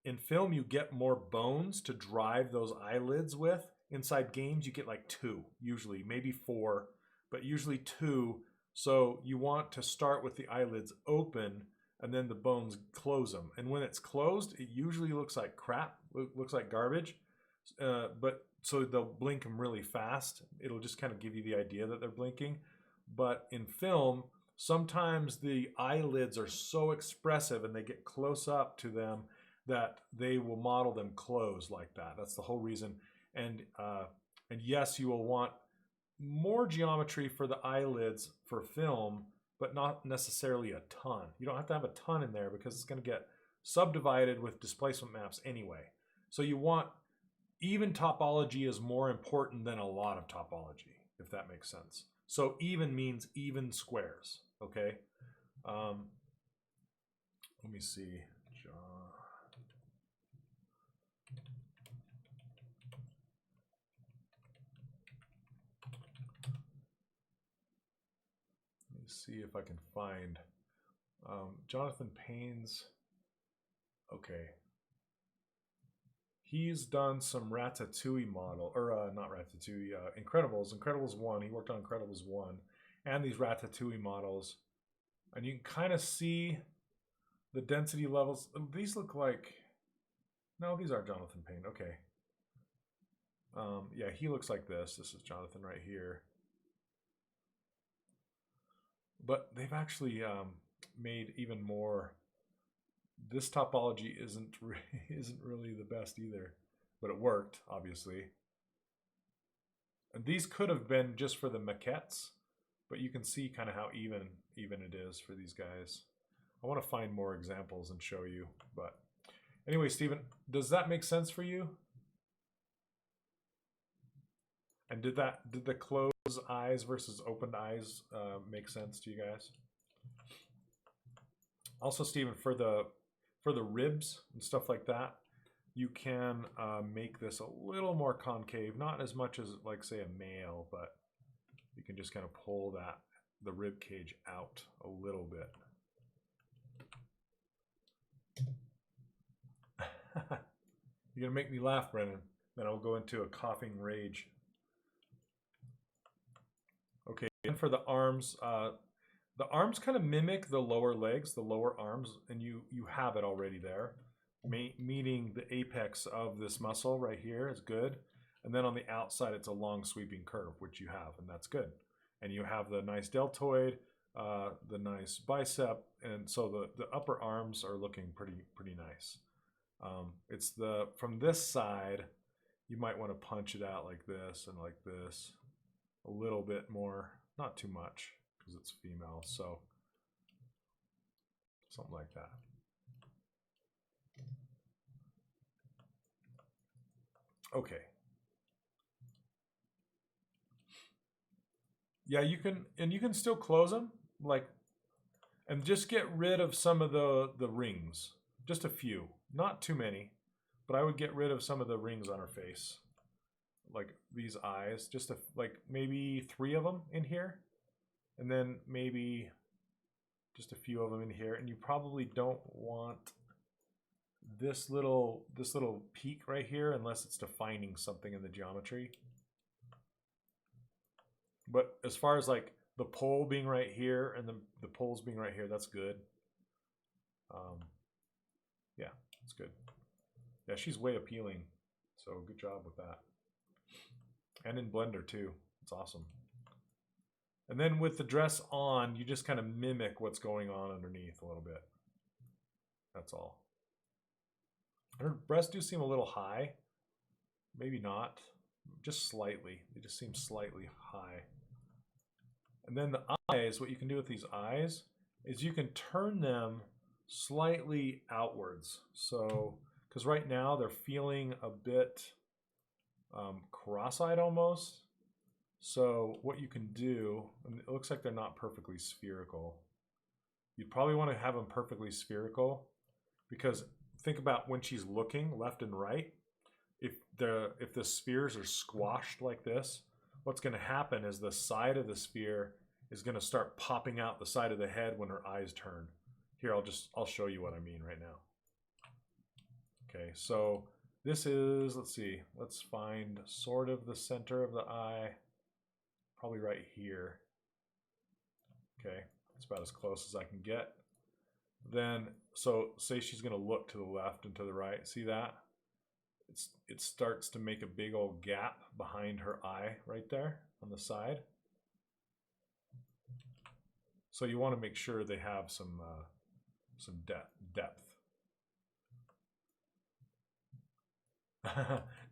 In film, you get more bones to drive those eyelids with. Inside games, you get like 2, usually, maybe 4, but usually 2. So you want to start with the eyelids open and then the bones close them. And when it's closed, it usually looks like crap, looks like garbage. But so they'll blink them really fast. It'll just kind of give you the idea that they're blinking. But in film, sometimes the eyelids are so expressive and they get close up to them that they will model them closed like that. That's the whole reason. And yes, you will want more geometry for the eyelids for film, but not necessarily a ton. You don't have to have a ton in there because it's going to get subdivided with displacement maps anyway. So you want even topology is more important than a lot of topology, if that makes sense. So even means even squares, okay? Let me see. Let me see if I can find Jonathan Payne's. Okay. He's done some Ratatouille model, or not Ratatouille, Incredibles. Incredibles 1. He worked on Incredibles 1 and these Ratatouille models. And you can kind of see the density levels. These look like, no, these are Jonathan Payne. Okay. Yeah, he looks like this. This is Jonathan right here. But they've actually made even more. This topology isn't really the best either, but it worked, obviously. And these could have been just for the maquettes, but you can see kind of how even it is for these guys. I want to find more examples and show you, but anyway, Stephen, does that make sense for you? And did the closed eyes versus opened eyes make sense to you guys? Also, Stephen, for the ribs and stuff like that, you can make this a little more concave, not as much as like say a male, but you can just kind of pull the rib cage out a little bit. You're gonna make me laugh, Brennan. Then I'll go into a coughing rage. Okay, and for the arms kind of mimic the lower legs, the lower arms, and you have it already there. Meaning the apex of this muscle right here is good. And then on the outside, it's a long sweeping curve, which you have, and that's good. And you have the nice deltoid, the nice bicep, and so the upper arms are looking pretty nice. It's from this side, you might want to punch it out like this and like this, a little bit more, not too much, because it's female, so something like that. Okay. Yeah, you can still close them, and just get rid of some of the rings, just a few, not too many, but I would get rid of some of the rings on her face, like these eyes, just like maybe 3 of them in here, and then maybe just a few of them in here, and you probably don't want this little peak right here unless it's defining something in the geometry. But as far as like the pole being right here and the poles being right here, that's good. Yeah, that's good. Yeah, she's way appealing. So good job with that. And in Blender too. It's awesome. And then with the dress on, you just kind of mimic what's going on underneath a little bit. That's all. Her breasts do seem a little high. Maybe not. Just slightly. They just seem slightly high. And then the eyes, what you can do with these eyes is you can turn them slightly outwards. So, because right now they're feeling a bit cross-eyed almost. So what you can do, and it looks like they're not perfectly spherical. You'd probably want to have them perfectly spherical, because think about when she's looking left and right. If the spheres are squashed like this, what's going to happen is the side of the sphere is going to start popping out the side of the head when her eyes turn. Here, I'll show you what I mean right now. Okay, so this is, let's see, let's find sort of the center of the eye, probably right here. Okay, that's about as close as I can get. Then, so say she's going to look to the left and to the right. See that? It starts to make a big old gap behind her eye right there on the side. So you want to make sure they have some depth.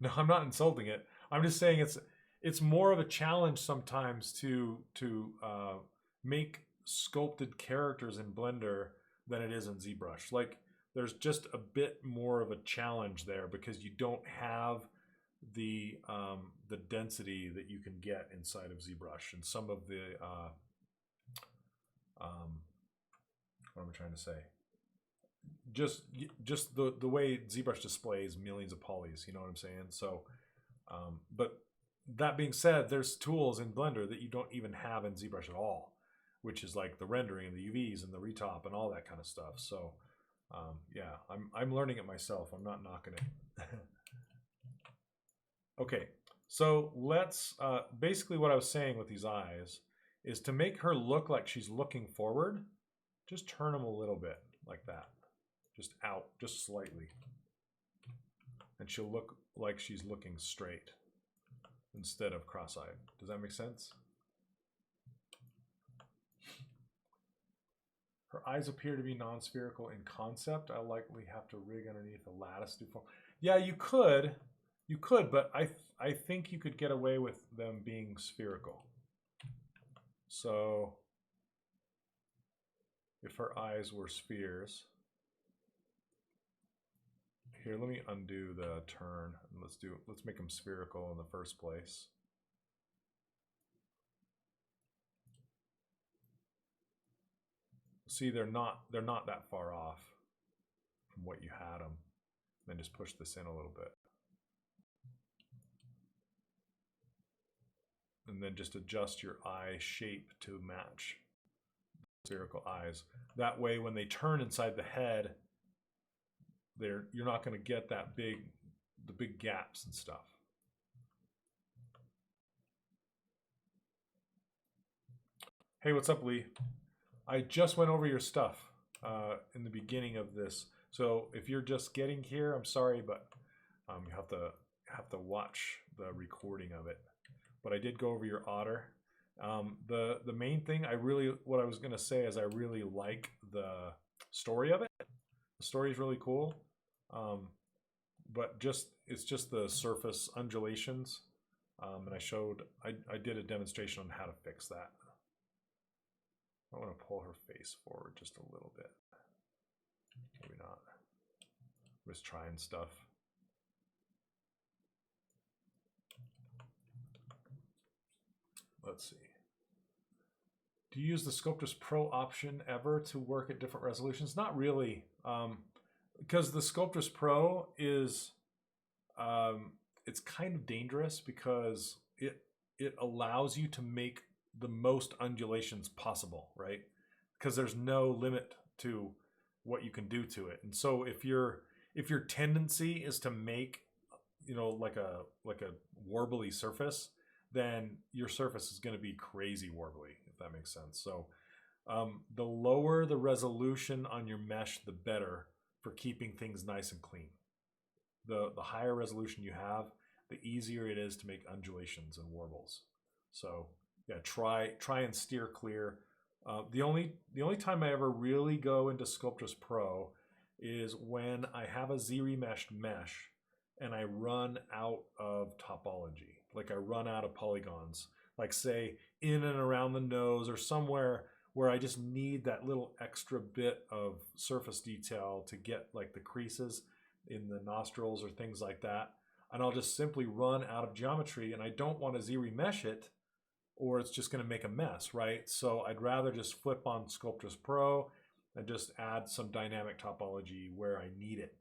No, I'm not insulting it. I'm just saying it's more of a challenge sometimes to make sculpted characters in Blender than it is in ZBrush. Like there's just a bit more of a challenge there because you don't have the density that you can get inside of ZBrush and some of the what am I trying to say? Just the way ZBrush displays millions of polys, you know what I'm saying? So, but that being said, there's tools in Blender that you don't even have in ZBrush at all, which is like the rendering and the UVs and the retop and all that kind of stuff. So, yeah, I'm learning it myself. I'm not knocking it. Okay, so let's basically what I was saying with these eyes is to make her look like she's looking forward. Just turn them a little bit like that. Just out, just slightly. And she'll look like she's looking straight instead of cross-eyed. Does that make sense? Her eyes appear to be non-spherical in concept. I likely have to rig underneath a lattice to form. Yeah, you could, but I think you could get away with them being spherical. So if her eyes were spheres, here, let me undo the turn and let's make them spherical in the first place. See, they're not that far off from what you had them. Then just push this in a little bit. And then just adjust your eye shape to match spherical eyes. That way, when they turn inside the head, you're not going to get the big gaps and stuff. Hey, what's up, Lee? I just went over your stuff in the beginning of this. So if you're just getting here, I'm sorry, but you have to watch the recording of it. But I did go over your otter. The main thing what I was gonna say is I really like the story of it. The story is really cool, but it's just the surface undulations, and I did a demonstration on how to fix that. I want to pull her face forward just a little bit. Maybe not. I'm just trying stuff. Let's see. Do you use the Sculptris Pro option ever to work at different resolutions? Not really, because the Sculptris Pro is it's kind of dangerous because it allows you to make the most undulations possible, right? Because there's no limit to what you can do to it. And so if your tendency is to make, like a warbly surface, then your surface is going to be crazy warbly, if that makes sense. So the lower the resolution on your mesh, the better for keeping things nice and clean. The higher resolution you have, the easier it is to make undulations and warbles. So yeah, try and steer clear. The only time I ever really go into Sculptris Pro is when I have a Z-remeshed mesh and I run out of topology. Like I run out of polygons, like say in and around the nose or somewhere where I just need that little extra bit of surface detail to get like the creases in the nostrils or things like that. And I'll just simply run out of geometry and I don't want to Z-remesh it, or it's just going to make a mess, right? So I'd rather just flip on Sculptris Pro and just add some dynamic topology where I need it.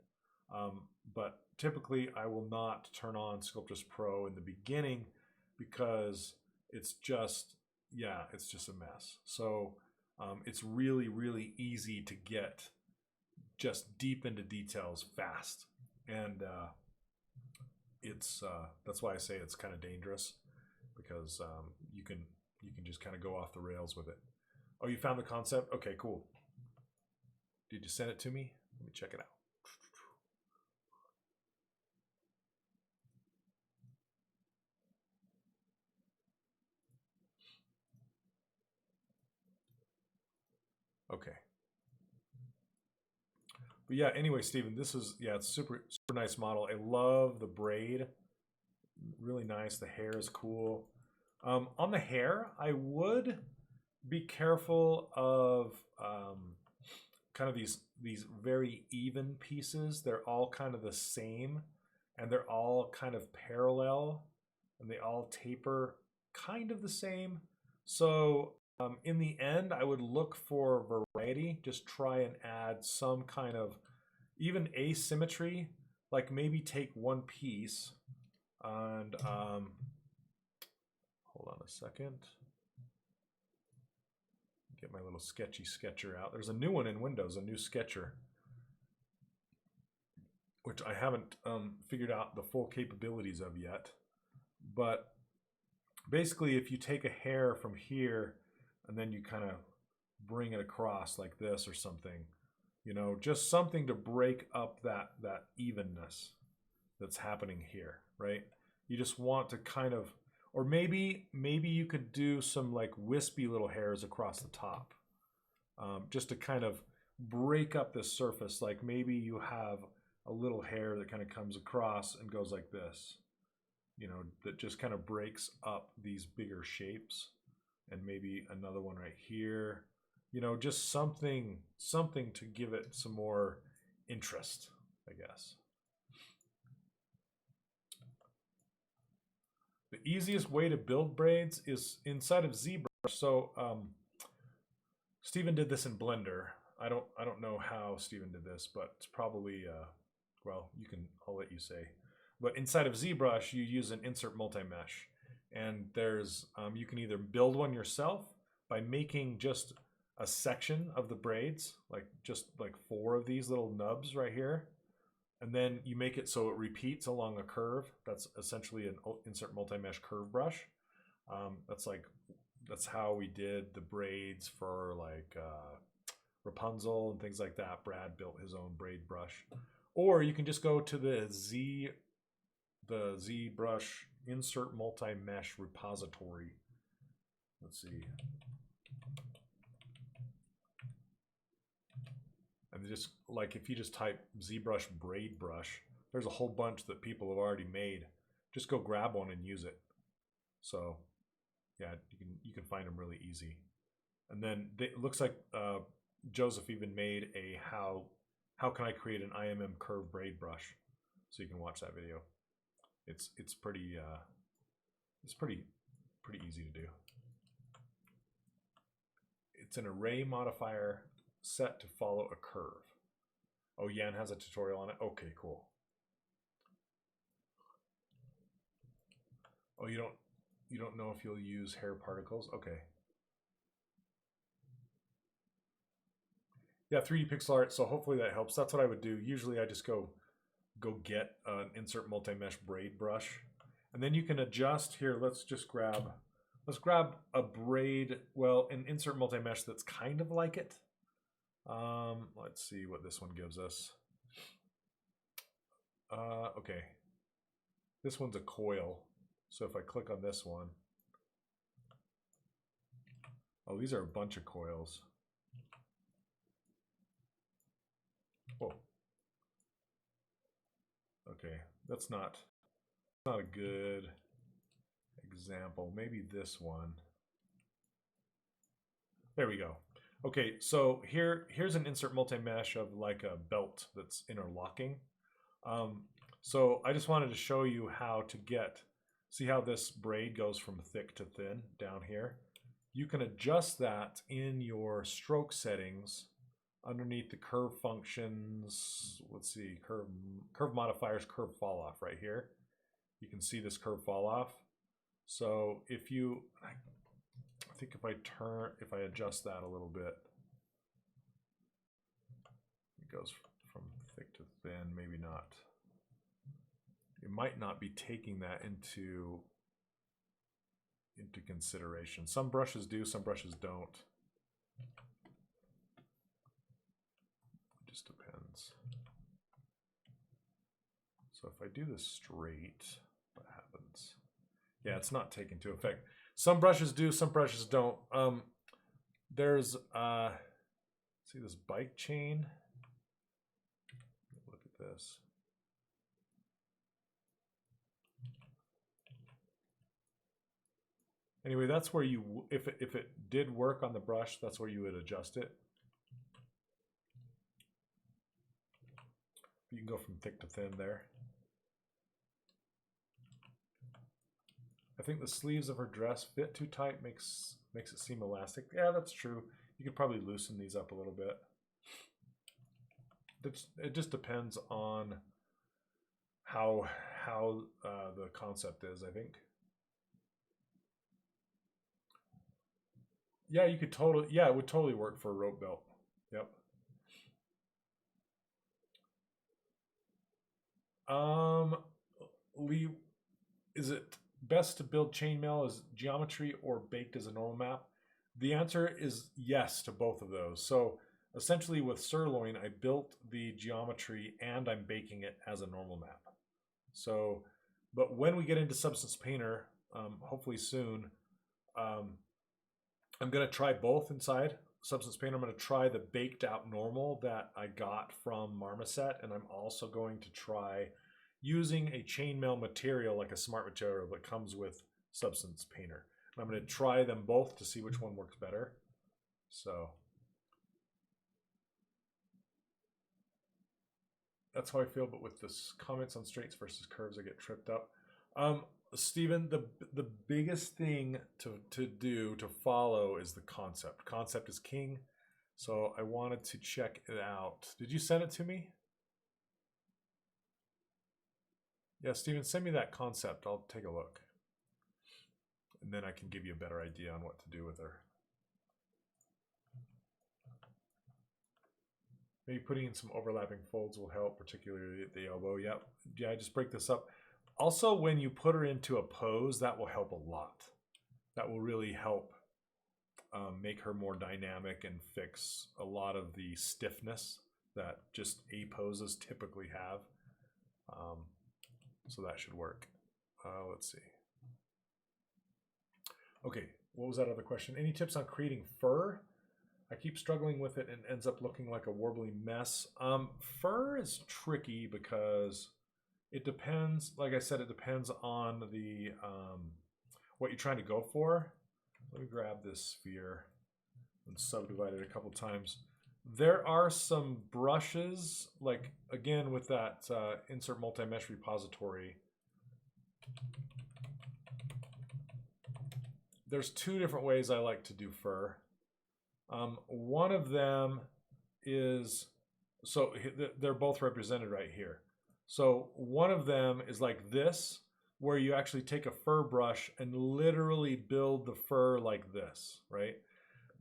But typically I will not turn on Sculptris Pro in the beginning because it's just a mess. So it's really, really easy to get just deep into details fast and it's that's why I say it's kind of dangerous, because you can just kind of go off the rails with it. Oh, you found the concept? Okay, cool. Did you send it to me? Let me check it out. Okay. But yeah, anyway, Steven, this is, yeah, it's super nice model. I love the braid. Really nice. The hair is cool. On the hair, I would be careful of kind of these very even pieces. They're all kind of the same, and they're all kind of parallel, and they all taper kind of the same. So in the end, I would look for variety. Just try and add some kind of even asymmetry. Like maybe take one piece and hold on a second. Get my little sketchy sketcher out. There's a new one in Windows, a new sketcher, which I haven't figured out the full capabilities of yet. But basically, if you take a hair from here and then you kind of bring it across like this or something, you know, just something to break up that evenness that's happening here, right? You just want to kind of, or maybe you could do some like wispy little hairs across the top, just to kind of break up this surface. Like maybe you have a little hair that kind of comes across and goes like this, you know, that just kind of breaks up these bigger shapes, and maybe another one right here, you know, just something to give it some more interest, I guess. The easiest way to build braids is inside of ZBrush. So Steven did this in Blender. I don't know how Steven did this, but it's probably well, I'll let you say. But inside of ZBrush, you use an insert multi-mesh, and there's you can either build one yourself by making just a section of the braids, like just like 4 of these little nubs right here, and then you make it so it repeats along a curve. That's essentially an insert multi-mesh curve brush. That's how we did the braids for like Rapunzel and things like that. Brad built his own braid brush. Or you can just go to the ZBrush insert multi-mesh repository. Let's see. And just like if you just type ZBrush braid brush, there's a whole bunch that people have already made. Just go grab one and use it. So yeah, you can find them really easy. And then it looks like Joseph even made a how can I create an IMM curve braid brush, so you can watch that video. It's pretty easy to do. It's an array modifier set to follow a curve. Oh, Yan has a tutorial on it. Okay, cool. Oh, you don't know if you'll use hair particles? Okay. Yeah, 3D pixel art. So hopefully that helps. That's what I would do. Usually I just go get an insert multi-mesh braid brush, and then you can adjust here. Let's grab a braid, well, an insert multi-mesh that's kind of like it. Let's see what this one gives us. Okay, this one's a coil. So if I click on this one, oh, these are a bunch of coils. Whoa. Okay, that's not a good example. Maybe this one. There we go. Okay, so here's an insert multi-mesh of like a belt that's interlocking. So I just wanted to show you how to see how this braid goes from thick to thin down here. You can adjust that in your stroke settings underneath the curve functions. Let's see, curve modifiers, curve fall off right here. You can see this curve fall off. So if you, I think if I adjust that a little bit, it goes from thick to thin, maybe not. you might not be taking that into consideration. Some brushes do, some brushes don't. It just depends. So if I do this straight, what happens? Yeah, it's not taken into effect. Some brushes do, some brushes don't. There's see this bike chain. Look at this. Anyway, that's where you, if it did work on the brush, that's where you would adjust it. You can go from thick to thin there. I think the sleeves of her dress fit too tight, makes it seem elastic. Yeah, that's true. You could probably loosen these up a little bit. It just depends on how the concept is, I think. Yeah, you could totally, yeah, it would totally work for a rope belt. Yep. Lee, is it best to build chainmail as geometry or baked as a normal map? The answer is yes to both of those. So essentially with Sirloin, I built the geometry and I'm baking it as a normal map. So, but when we get into Substance Painter, hopefully soon, I'm going to try both inside Substance Painter. I'm going to try the baked out normal that I got from Marmoset, and I'm also going to try using a chainmail material like a smart material that comes with Substance Painter. And I'm going to try them both to see which one works better. So that's how I feel, but with this comments on straights versus curves, I get tripped up. Stephen, the biggest thing to follow is the concept. Concept is king. So I wanted to check it out. Did you send it to me? Yeah, Stephen, send me that concept. I'll take a look. And then I can give you a better idea on what to do with her. Maybe putting in some overlapping folds will help, particularly at the elbow. Yep. Yeah, I just break this up. Also, when you put her into a pose, that will help a lot. That will really help make her more dynamic and fix a lot of the stiffness that just A poses typically have. So that should work. Let's see. Okay, what was that other question? Any tips on creating fur? I keep struggling with it and it ends up looking like a warbly mess. Fur is tricky because it depends, like I said, it depends on the what you're trying to go for. Let me grab this sphere and subdivide it a couple times. There are some brushes, like again with that insert multi-mesh repository. There's two different ways I like to do fur. One of them is, so they're both represented right here. So one of them is like this, where you actually take a fur brush and literally build the fur like this, right?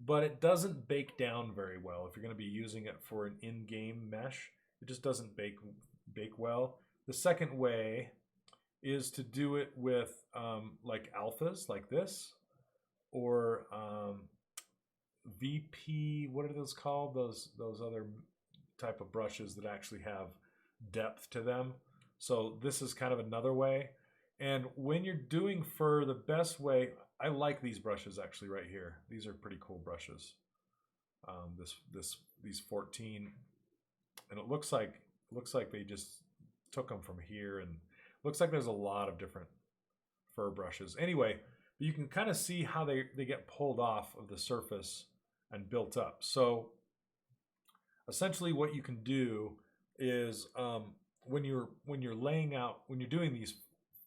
But it doesn't bake down very well. If you're going to be using it for an in-game mesh, it just doesn't bake well. The second way is to do it with like alphas like this, or VP, what are those called? Those other type of brushes that actually have depth to them. So this is kind of another way. And when you're doing fur, the best way, I like these brushes actually right here. These are pretty cool brushes. These 14, and it looks like they just took them from here, and looks like there's a lot of different fur brushes. Anyway, but you can kind of see how they get pulled off of the surface and built up. So essentially what you can do is when you're laying out, when you're doing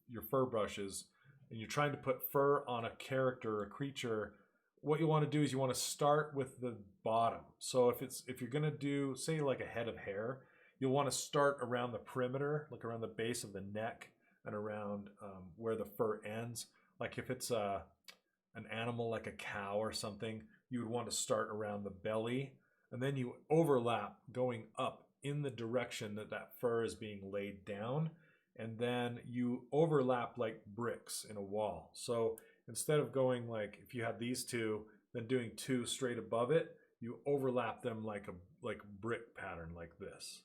your fur brushes and you're trying to put fur on a character or a creature, what you want to do is you want to start with the bottom. So if you're going to do, say, like a head of hair, you'll want to start around the perimeter, like around the base of the neck and around where the fur ends. Like if it's an animal like a cow or something, you would want to start around the belly, and then you overlap going up in the direction that fur is being laid down. and then you overlap like bricks in a wall. So instead of going like, if you have these two, then doing two straight above it, you overlap them like a brick pattern like this.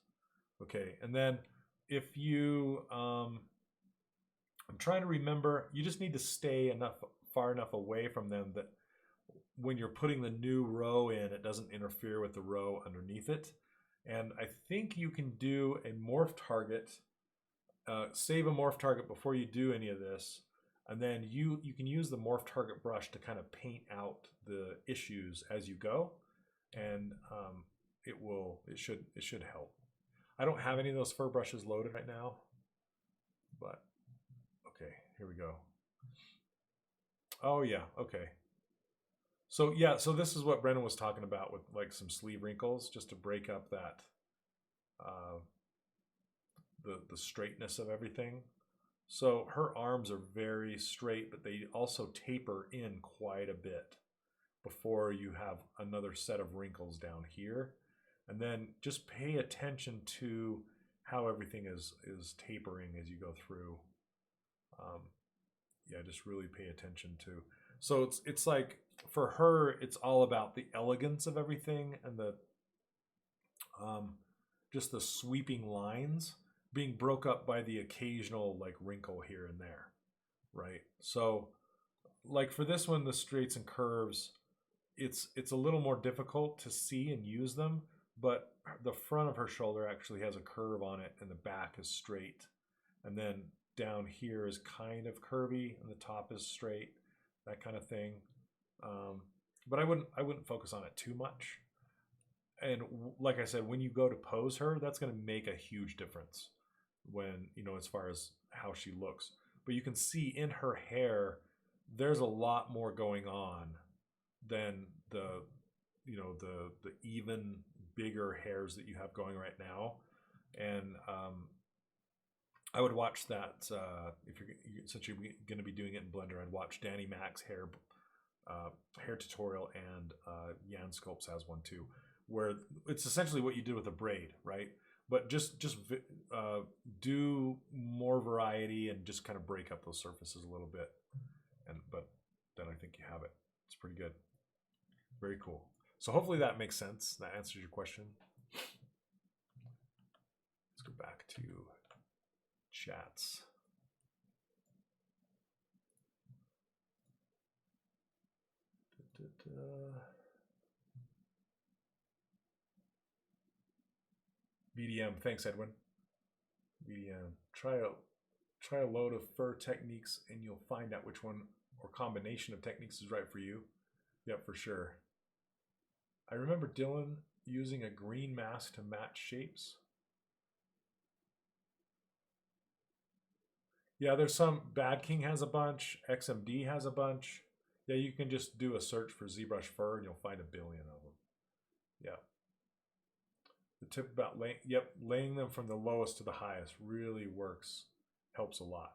Okay, and then if you, I'm trying to remember, you just need to stay far enough away from them that when you're putting the new row in, it doesn't interfere with the row underneath it. And I think you can do a morph target, save a morph target before you do any of this, and then you can use the morph target brush to kind of paint out the issues as you go, and it should help. I don't have any of those fur brushes loaded right now, but okay, here we go. Oh yeah, okay. So yeah, so this is what Brendan was talking about with like some sleeve wrinkles, just to break up that the straightness of everything. So her arms are very straight, but they also taper in quite a bit before you have another set of wrinkles down here. And then just pay attention to how everything is tapering as you go through. Yeah, just really pay attention to. So it's like for her, it's all about the elegance of everything and the just the sweeping lines being broke up by the occasional like wrinkle here and there, right? So like for this one, the straights and curves, it's a little more difficult to see and use them, but the front of her shoulder actually has a curve on it and the back is straight. And then down here is kind of curvy and the top is straight, that kind of thing. But I wouldn't focus on it too much. And like I said, when you go to pose her, that's going to make a huge difference when, you know, as far as how she looks. But you can see in her hair, there's a lot more going on than the, you know, the even bigger hairs that you have going right now. And I would watch that if since you're going to be doing it in Blender, I'd watch Danny Mac's hair tutorial, and Jan Sculpts has one too, where it's essentially what you did with a braid, right? But just do more variety and just kind of break up those surfaces a little bit, but then I think you have it. It's pretty good. Very cool. So hopefully that makes sense. That answers your question. Let's go back to chats. BDM, thanks Edwin. BDM, try a load of fur techniques and you'll find out which one or combination of techniques is right for you. Yep, for sure. I remember Dylan using a green mask to match shapes. Yeah, there's some. Bad King has a bunch. XMD has a bunch. Yeah, you can just do a search for ZBrush fur and you'll find a billion of them. Yeah. The tip about laying them from the lowest to the highest really works, helps a lot.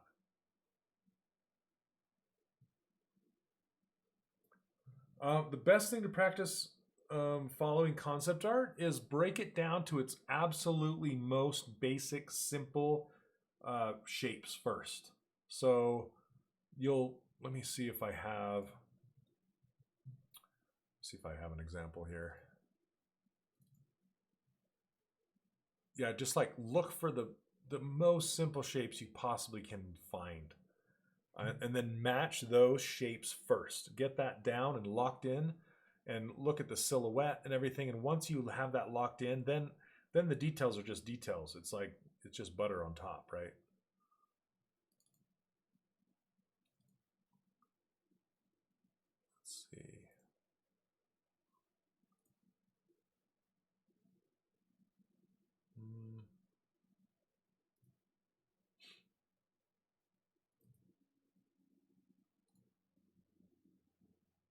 The best thing to practice following concept art is break it down to its absolutely most basic, simple shapes first. So let me see if I have an example here. Yeah, just like look for the most simple shapes you possibly can find. And then match those shapes first. Get that down and locked in, and look at the silhouette and everything. And once you have that locked in, then the details are just details. It's like, it's just butter on top, right? Let's see.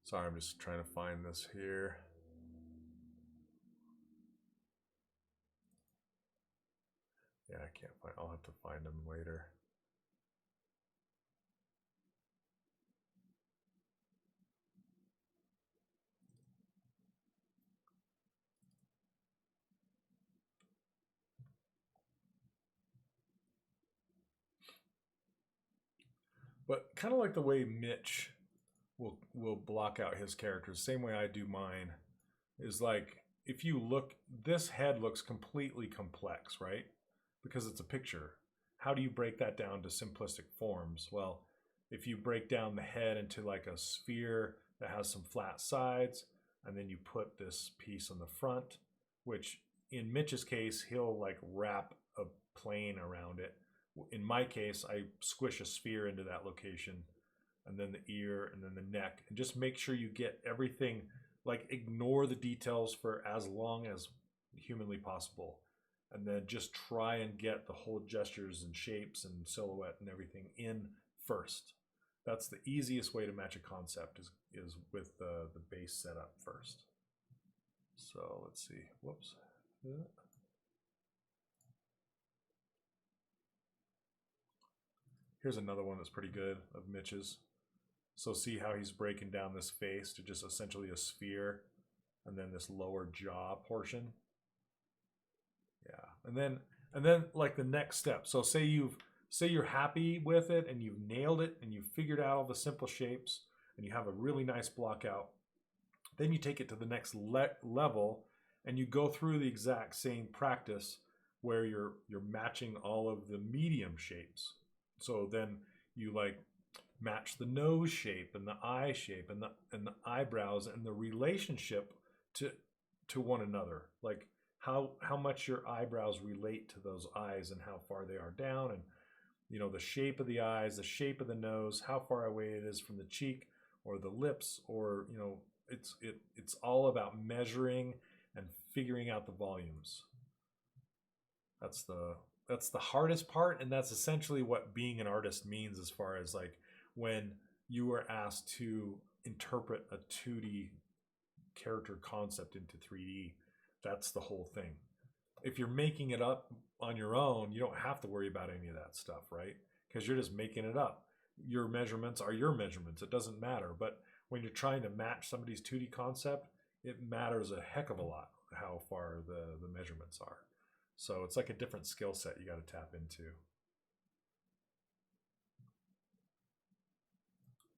Sorry, I'm just trying to find this here. Yeah, I can't find. I'll have to find them later. But kind of like the way Mitch will block out his characters, same way I do mine, is like if you look, this head looks completely complex, right? Because it's a picture. How do you break that down to simplistic forms? Well, if you break down the head into like a sphere that has some flat sides, and then you put this piece on the front, which in Mitch's case, he'll like wrap a plane around it. In my case, I squish a sphere into that location, and then the ear, and then the neck, and just make sure you get everything, like ignore the details for as long as humanly possible, and then just try and get the whole gestures and shapes and silhouette and everything in first. That's the easiest way to match a concept is with the base setup first. So let's see. Whoops. Here's another one that's pretty good of Mitch's. So see how he's breaking down this face to just essentially a sphere, and then this lower jaw portion. Yeah, and then like the next step. So say you're happy with it and you've nailed it and you've figured out all the simple shapes and you have a really nice block out. Then you take it to the next level and you go through the exact same practice where you're matching all of the medium shapes. So then you like match the nose shape and the eye shape and the eyebrows and the relationship to one another. Like how much your eyebrows relate to those eyes and how far they are down, and you know the shape of the eyes, the shape of the nose, how far away it is from the cheek or the lips, or you know it's all about measuring and figuring out the volumes. That's the hardest part, and that's essentially what being an artist means, as far as like when you are asked to interpret a 2D character concept into 3D. That's the whole thing. If you're making it up on your own, you don't have to worry about any of that stuff, right? Because you're just making it up. Your measurements are your measurements. It doesn't matter. But when you're trying to match somebody's 2D concept, it matters a heck of a lot how far the measurements are. So it's like a different skill set you got to tap into.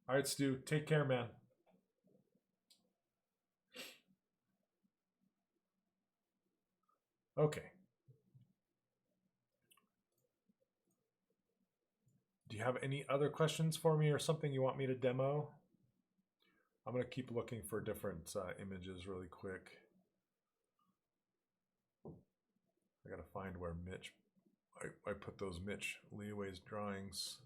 All right, Stu, take care, man. Okay. Do you have any other questions for me or something you want me to demo? I'm going to keep looking for different images really quick. I got to find where Mitch, I put those Mitch Leaway's drawings.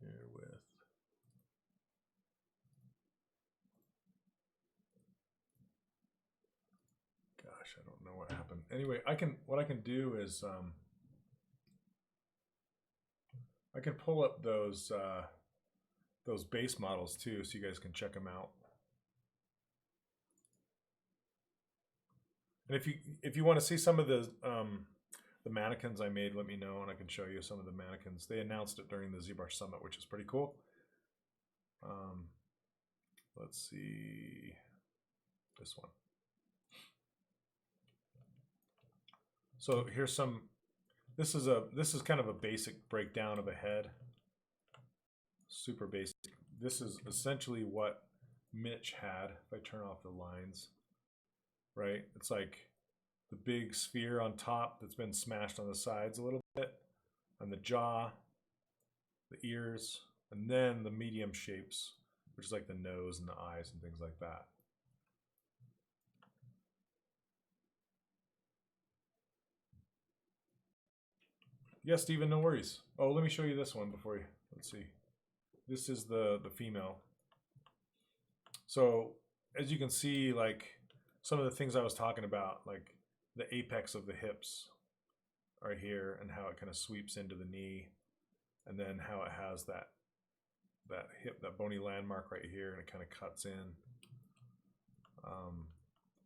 Share with. Gosh, I don't know what happened. Anyway, what I can do is I can pull up those base models too, so you guys can check them out. And if you want to see some of the mannequins I made, let me know, and I can show you some of the mannequins. They announced it during the ZBrush Summit, which is pretty cool. Let's see this one. So here's some. This is kind of a basic breakdown of a head. Super basic. This is essentially what Mitch had. If I turn off the lines, right? It's like the big sphere on top that's been smashed on the sides a little bit, and the jaw, the ears, and then the medium shapes, which is like the nose and the eyes and things like that. Yeah, Steven, no worries. Oh, let me show you this one before you, let's see. This is the female. So as you can see, like some of the things I was talking about, like the apex of the hips right here, and how it kind of sweeps into the knee, and then how it has that hip, that bony landmark right here, and it kind of cuts in.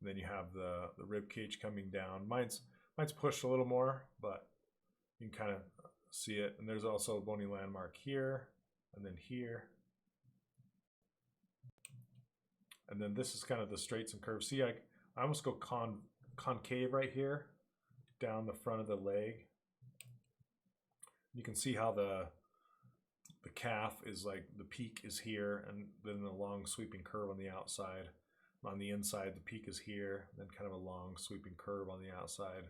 Then you have the rib cage coming down. Mine's pushed a little more, but you can kind of see it. And there's also a bony landmark here, and then here. And then this is kind of the straights and curves. See, I almost go concave right here down the front of the leg. You can see how the calf is like, the peak is here, and then a long sweeping curve on the outside. On the inside, the peak is here, then kind of a long sweeping curve on the outside.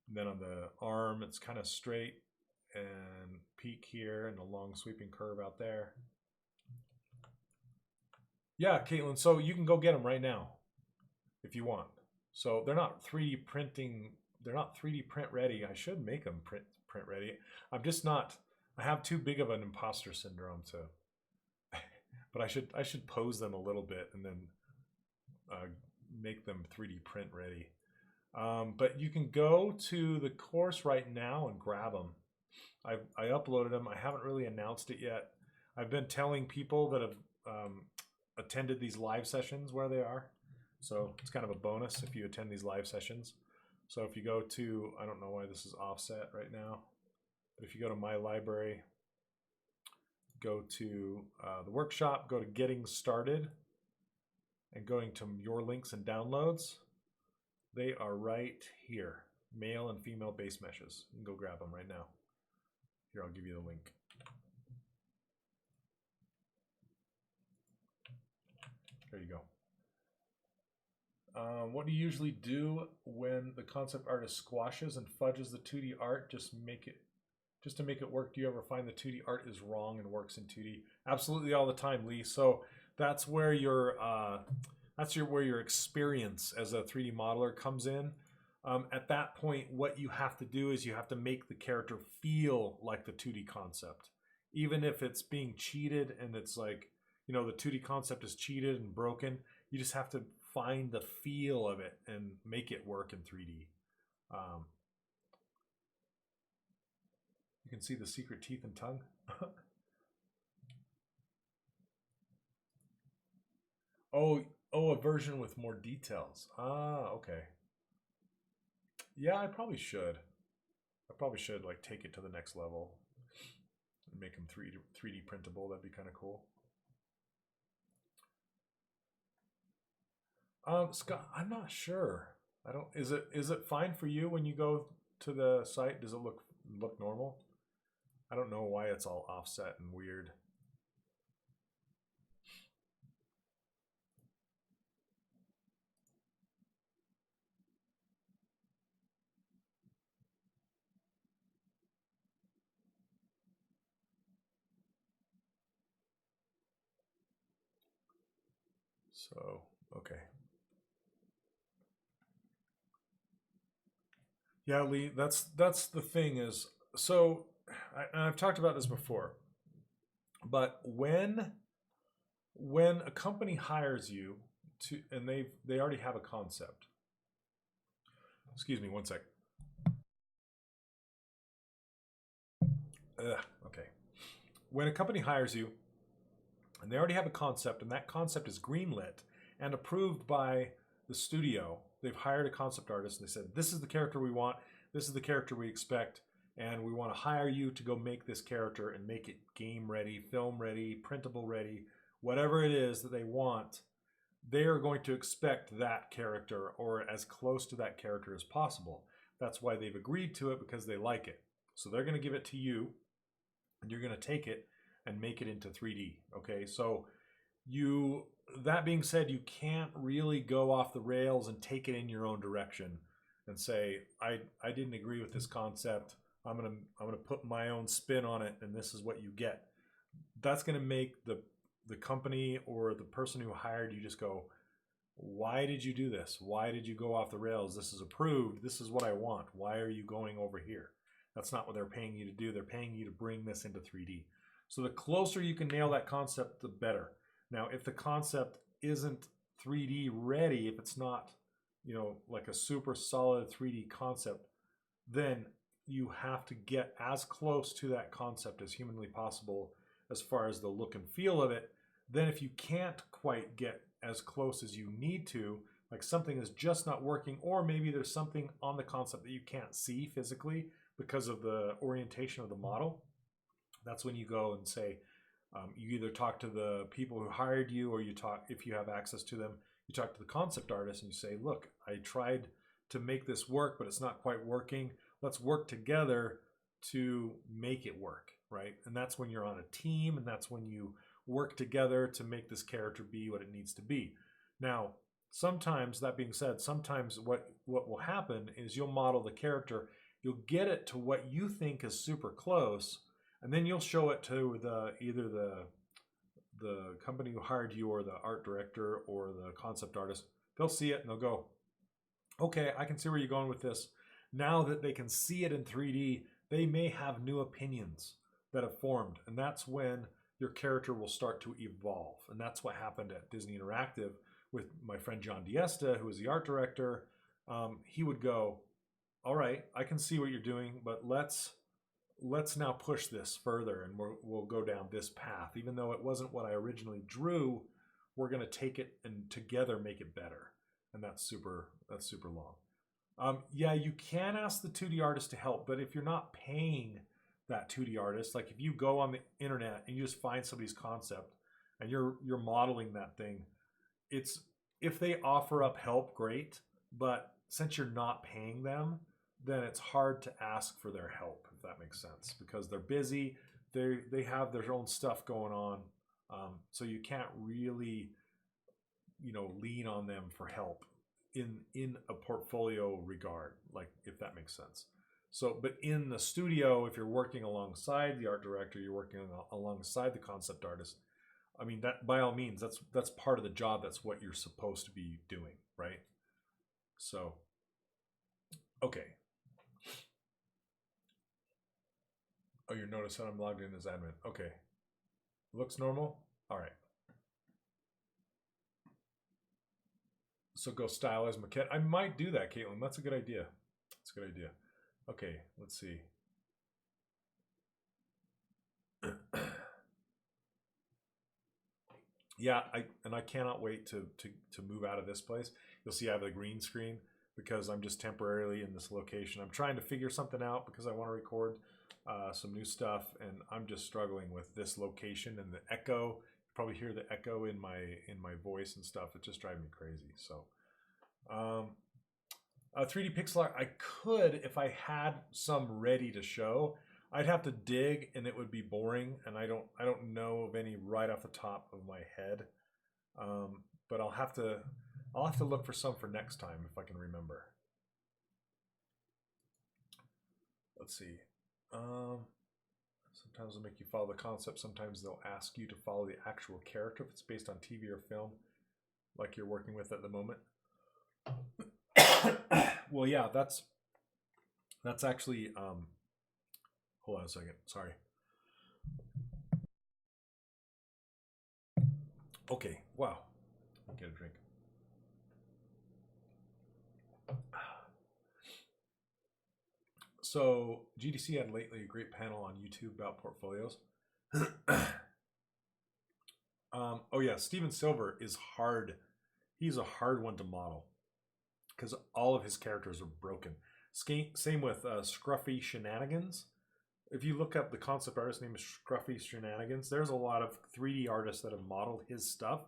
And then on the arm, it's kind of straight and peak here and a long sweeping curve out there. Yeah, Caitlin, so you can go get them right now if you want. So they're not 3D printing, they're not 3D print ready. I should make them print ready. I'm just not, I have too big of an imposter syndrome to, but I should pose them a little bit and then make them 3D print ready. But you can go to the course right now and grab them. I uploaded them. I haven't really announced it yet. I've been telling people that have attended these live sessions where they are. So it's kind of a bonus if you attend these live sessions. So if you go to, I don't know why this is offset right now, but if you go to My Library, go to the workshop, go to Getting Started, and going to your links and downloads, they are right here. Male and female base meshes. You can go grab them right now. Here, I'll give you the link. There you go. What do you usually do when the concept artist squashes and fudges the 2D art just to make it work? Do you ever find the 2D art is wrong and works in 2D? Absolutely, all the time, Lee. So that's where your experience as a 3D modeler comes in. At that point, what you have to do is you have to make the character feel like the 2D concept, even if it's being cheated and it's like, you know, the 2D concept is cheated and broken. You just have to find the feel of it and make it work in 3D. You can see the secret teeth and tongue. Oh, a version with more details. Ah, okay. Yeah, I probably should. I probably should like take it to the next level and make them 3D printable. That'd be kind of cool. Scott, I'm not sure. I don't. Is it fine for you when you go to the site? Does it look normal? I don't know why it's all offset and weird. So, okay. Yeah, Lee, that's the thing is, so I've talked about this before, but when a company hires you to, and they already have a concept. Excuse me, one sec. Okay. When a company hires you, and they already have a concept, and that concept is greenlit and approved by the studio. They've hired a concept artist, and they said, this is the character we want, this is the character we expect, and we want to hire you to go make this character and make it game ready, film ready, printable ready, whatever it is that they want. They are going to expect that character or as close to that character as possible. That's why they've agreed to it, because they like it. So they're going to give it to you, and you're going to take it and make it into 3D. Okay, so that being said, you can't really go off the rails and take it in your own direction and say, I didn't agree with this concept. I'm gonna put my own spin on it, and this is what you get. That's gonna make the company or the person who hired you just go, why did you do this? Why did you go off the rails? This is approved. This is what I want. Why are you going over here? That's not what they're paying you to do. They're paying you to bring this into 3D. So the closer you can nail that concept, the better. Now, if the concept isn't 3D ready, if it's not, you know, like a super solid 3D concept, then you have to get as close to that concept as humanly possible as far as the look and feel of it. Then if you can't quite get as close as you need to, like something is just not working, or maybe there's something on the concept that you can't see physically because of the orientation of the model, that's when you go and say, You either talk to the people who hired you, or you talk, if you have access to them, you talk to the concept artist and you say, look, I tried to make this work, but it's not quite working. Let's work together to make it work, right? And that's when you're on a team, and that's when you work together to make this character be what it needs to be. Now, sometimes, that being said, sometimes what will happen is you'll model the character, you'll get it to what you think is super close, and then you'll show it to either the company who hired you, or the art director, or the concept artist. They'll see it and they'll go, okay, I can see where you're going with this. Now that they can see it in 3D, they may have new opinions that have formed, and that's when your character will start to evolve. And that's what happened at Disney Interactive with my friend John Diesta, who was the art director. He would go, all right, I can see what you're doing, but let's now push this further, and we'll go down this path. Even though it wasn't what I originally drew, we're going to take it and together make it better. And that's super long. Yeah, you can ask the 2D artist to help, but if you're not paying that 2D artist, like if you go on the internet and you just find somebody's concept and you're modeling that thing, it's, if they offer up help, great, but since you're not paying them, then it's hard to ask for their help, if that makes sense, because they're busy, they have their own stuff going on, so you can't really, lean on them for help in a portfolio regard, like, if that makes sense. So, but in the studio, if you're working alongside the art director, you're working alongside the concept artist, I mean, that by all means, that's part of the job. That's what you're supposed to be doing, right? So, okay. Oh, you notice that I'm logged in as admin. Okay. Looks normal? All right. So go stylize maquette. I might do that, Caitlin. That's a good idea. That's a good idea. Okay, let's see. Yeah, I cannot wait to move out of this place. You'll see I have a green screen because I'm just temporarily in this location. I'm trying to figure something out because I want to record some new stuff, and I'm just struggling with this location and the echo. You probably hear the echo in my voice and stuff. It just drives me crazy. So 3D pixel art, I could, if I had some ready to show. I'd have to dig and it would be boring, and I don't know of any right off the top of my head. But I'll have to look for some for next time if I can remember. Let's see. Sometimes they'll make you follow the concept. Sometimes they'll ask you to follow the actual character if it's based on TV or film, like you're working with at the moment. Well, yeah, that's actually. Hold on a second. Sorry. Okay. Wow. I'll get a drink. So GDC had lately a great panel on YouTube about portfolios. Oh yeah, Steven Silver is hard. He's a hard one to model because all of his characters are broken. Same with Scruffy Shenanigans. If you look up the concept artist name is Scruffy Shenanigans, there's a lot of 3D artists that have modeled his stuff,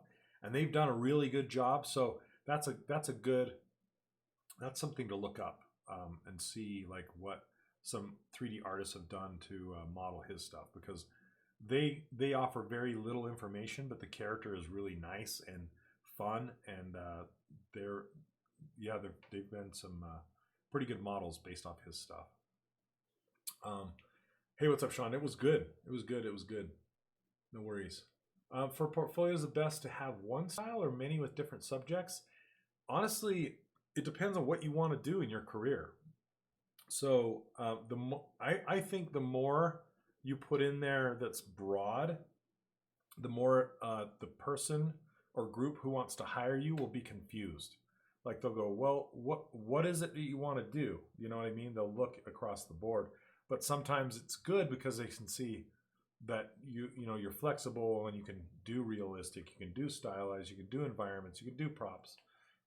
and they've done a really good job. So that's something to look up and see, like, what some 3D artists have done to model his stuff, because they offer very little information, but the character is really nice and fun, and they've been some pretty good models based off his stuff. Hey, what's up, Sean? It was good. It was good. No worries. For portfolios, the best to have one style or many with different subjects? Honestly, it depends on what you want to do in your career. So I think the more you put in there that's broad, the more the person or group who wants to hire you will be confused. Like, they'll go, well, what is it that you want to do? You know what I mean? They'll look across the board. But sometimes it's good because they can see that you're flexible and you can do realistic, you can do stylized, you can do environments, you can do props.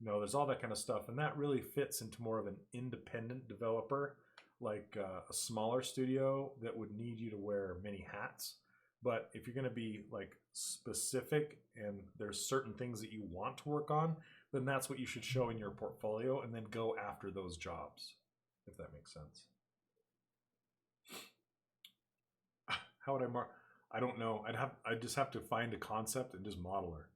There's all that kind of stuff, and that really fits into more of an independent developer, like a smaller studio that would need you to wear many hats. But if you're going to be like specific and there's certain things that you want to work on, then that's what you should show in your portfolio and then go after those jobs, if that makes sense. How would I mark? I don't know. I'd just have to find a concept and just model her.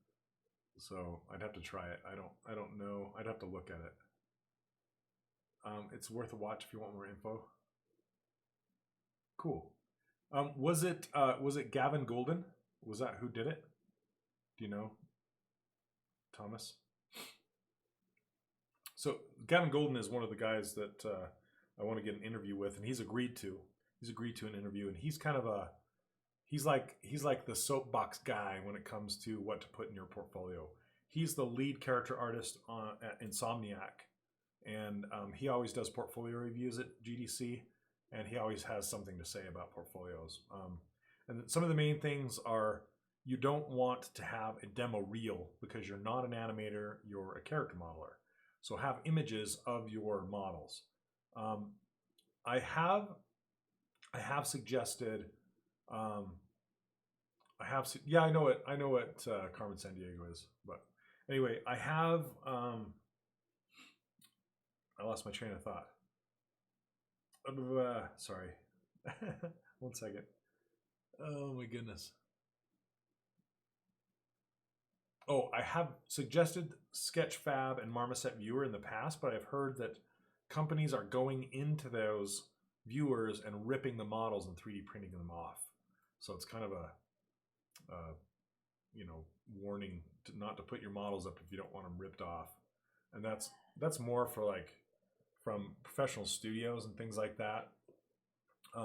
So I'd have to try it. I don't know. I'd have to look at it. It's worth a watch if you want more info. Cool. Was it Gavin Golden? Was that who did it? Do you know, Thomas? So Gavin Golden is one of the guys that I want to get an interview with, and he's agreed to an interview, and he's kind of he's like the soapbox guy when it comes to what to put in your portfolio. He's the lead character artist at Insomniac, and he always does portfolio reviews at GDC, and he always has something to say about portfolios. And some of the main things are you don't want to have a demo reel because you're not an animator, you're a character modeler. So have images of your models. I have suggested. I know what Carmen Sandiego is, but anyway, I have. I lost my train of thought. Sorry, 1 second. Oh my goodness. Oh, I have suggested Sketchfab and Marmoset Viewer in the past, but I've heard that companies are going into those viewers and ripping the models and 3D printing them off. So it's kind of a warning not to put your models up if you don't want them ripped off. And that's more for like from professional studios and things like that.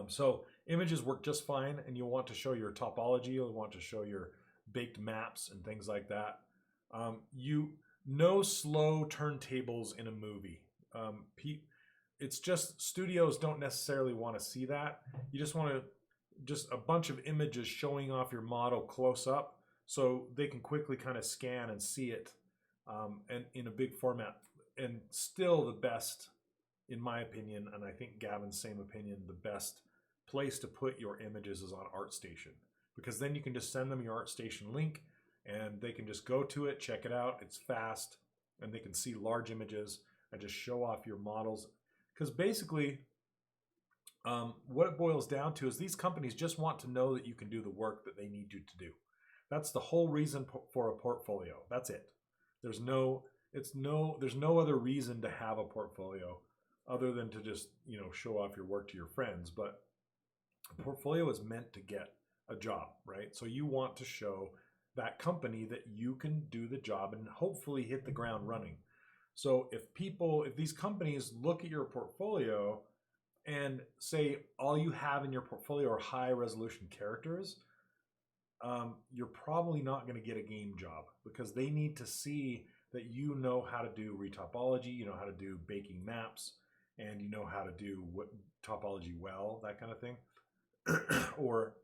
So images work just fine, and you'll want to show your topology, you'll want to show your baked maps and things like that. No slow turntables in a movie. It's just studios don't necessarily want to see that. You just want a bunch of images showing off your model close up so they can quickly kind of scan and see it and in a big format. And still the best, in my opinion, and I think Gavin's same opinion, the best place to put your images is on ArtStation, because then you can just send them your ArtStation link and they can just go to it, check it out. It's fast, and they can see large images and just show off your models. Because basically, what it boils down to is these companies just want to know that you can do the work that they need you to do. That's the whole reason for a portfolio. That's it. There's no other reason to have a portfolio other than to just, show off your work to your friends. But a portfolio is meant to get a job, right? So you want to show that company that you can do the job and hopefully hit the ground running. So if these companies look at your portfolio and say all you have in your portfolio are high resolution characters, you're probably not going to get a game job, because they need to see that you know how to do retopology, you know how to do baking maps, and you know how to do topology well, that kind of thing. Or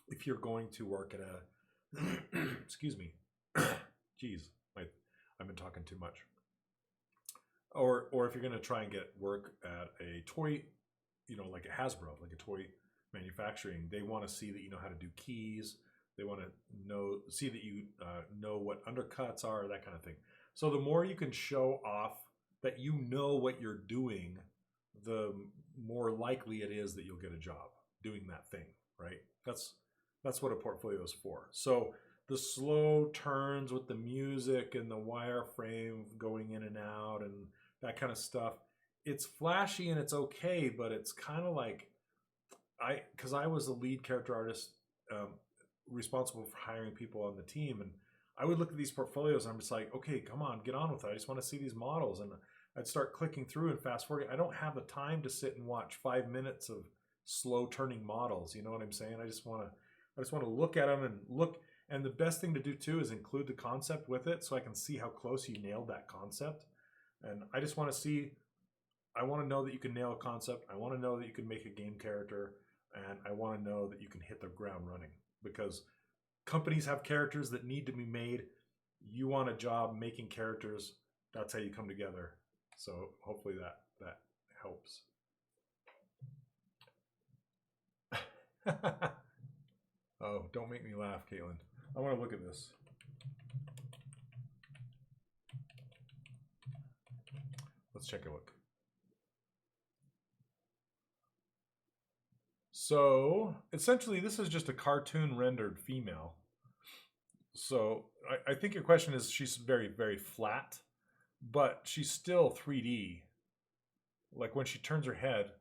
if you're going to work at a excuse me, geez, I've been talking too much. Or if you're going to try and get work at a toy, like a Hasbro, like a toy manufacturing, they want to see that you know how to do keys. They want to see that you know what undercuts are, that kind of thing. So the more you can show off that you know what you're doing, the more likely it is that you'll get a job doing that thing, right? That's what a portfolio is for. So the slow turns with the music and the wireframe going in and out and that kind of stuff, it's flashy and it's okay, but it's kind of like, because I was the lead character artist responsible for hiring people on the team, and I would look at these portfolios and I'm just like, okay, come on, get on with it. I just want to see these models. And I'd start clicking through and fast forwarding. I don't have the time to sit and watch 5 minutes of slow turning models. You know what I'm saying? I just want to look at them and look. And the best thing to do too is include the concept with it, so I can see how close you nailed that concept. And I just want to see, I want to know that you can nail a concept. I want to know that you can make a game character, and I want to know that you can hit the ground running, because companies have characters that need to be made. You want a job making characters. That's how you come together. So hopefully that helps. Oh, don't make me laugh, Caitlin. I want to look at this. Let's check a look. So essentially, this is just a cartoon rendered female. So I think your question is she's very, very flat, but she's still 3D. Like when she turns her head,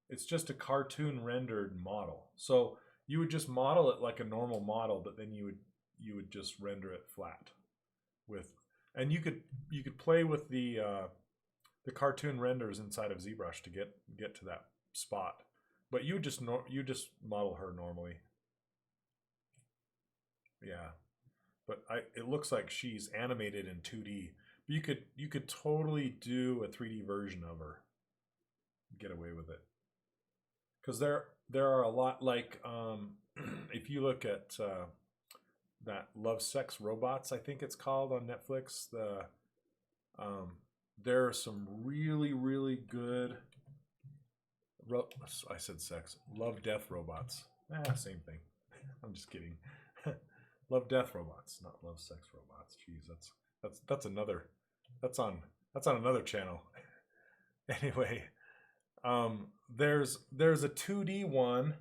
it's just a cartoon rendered model. So you would just model it like a normal model, but then you would just render it flat with, and you could play with the cartoon renders inside of ZBrush to get to that spot. But you just model her normally. Yeah, but it looks like she's animated in 2D. But you could totally do a 3D version of her, get away with it. Because there are a lot like if you look at that Love Sex Robots, I think it's called on Netflix. There are some really, really good. I said sex. Love Death Robots. Same thing. I'm just kidding. Love Death Robots, not Love Sex Robots. Jeez, that's another. That's on another channel. Anyway, there's a 2D one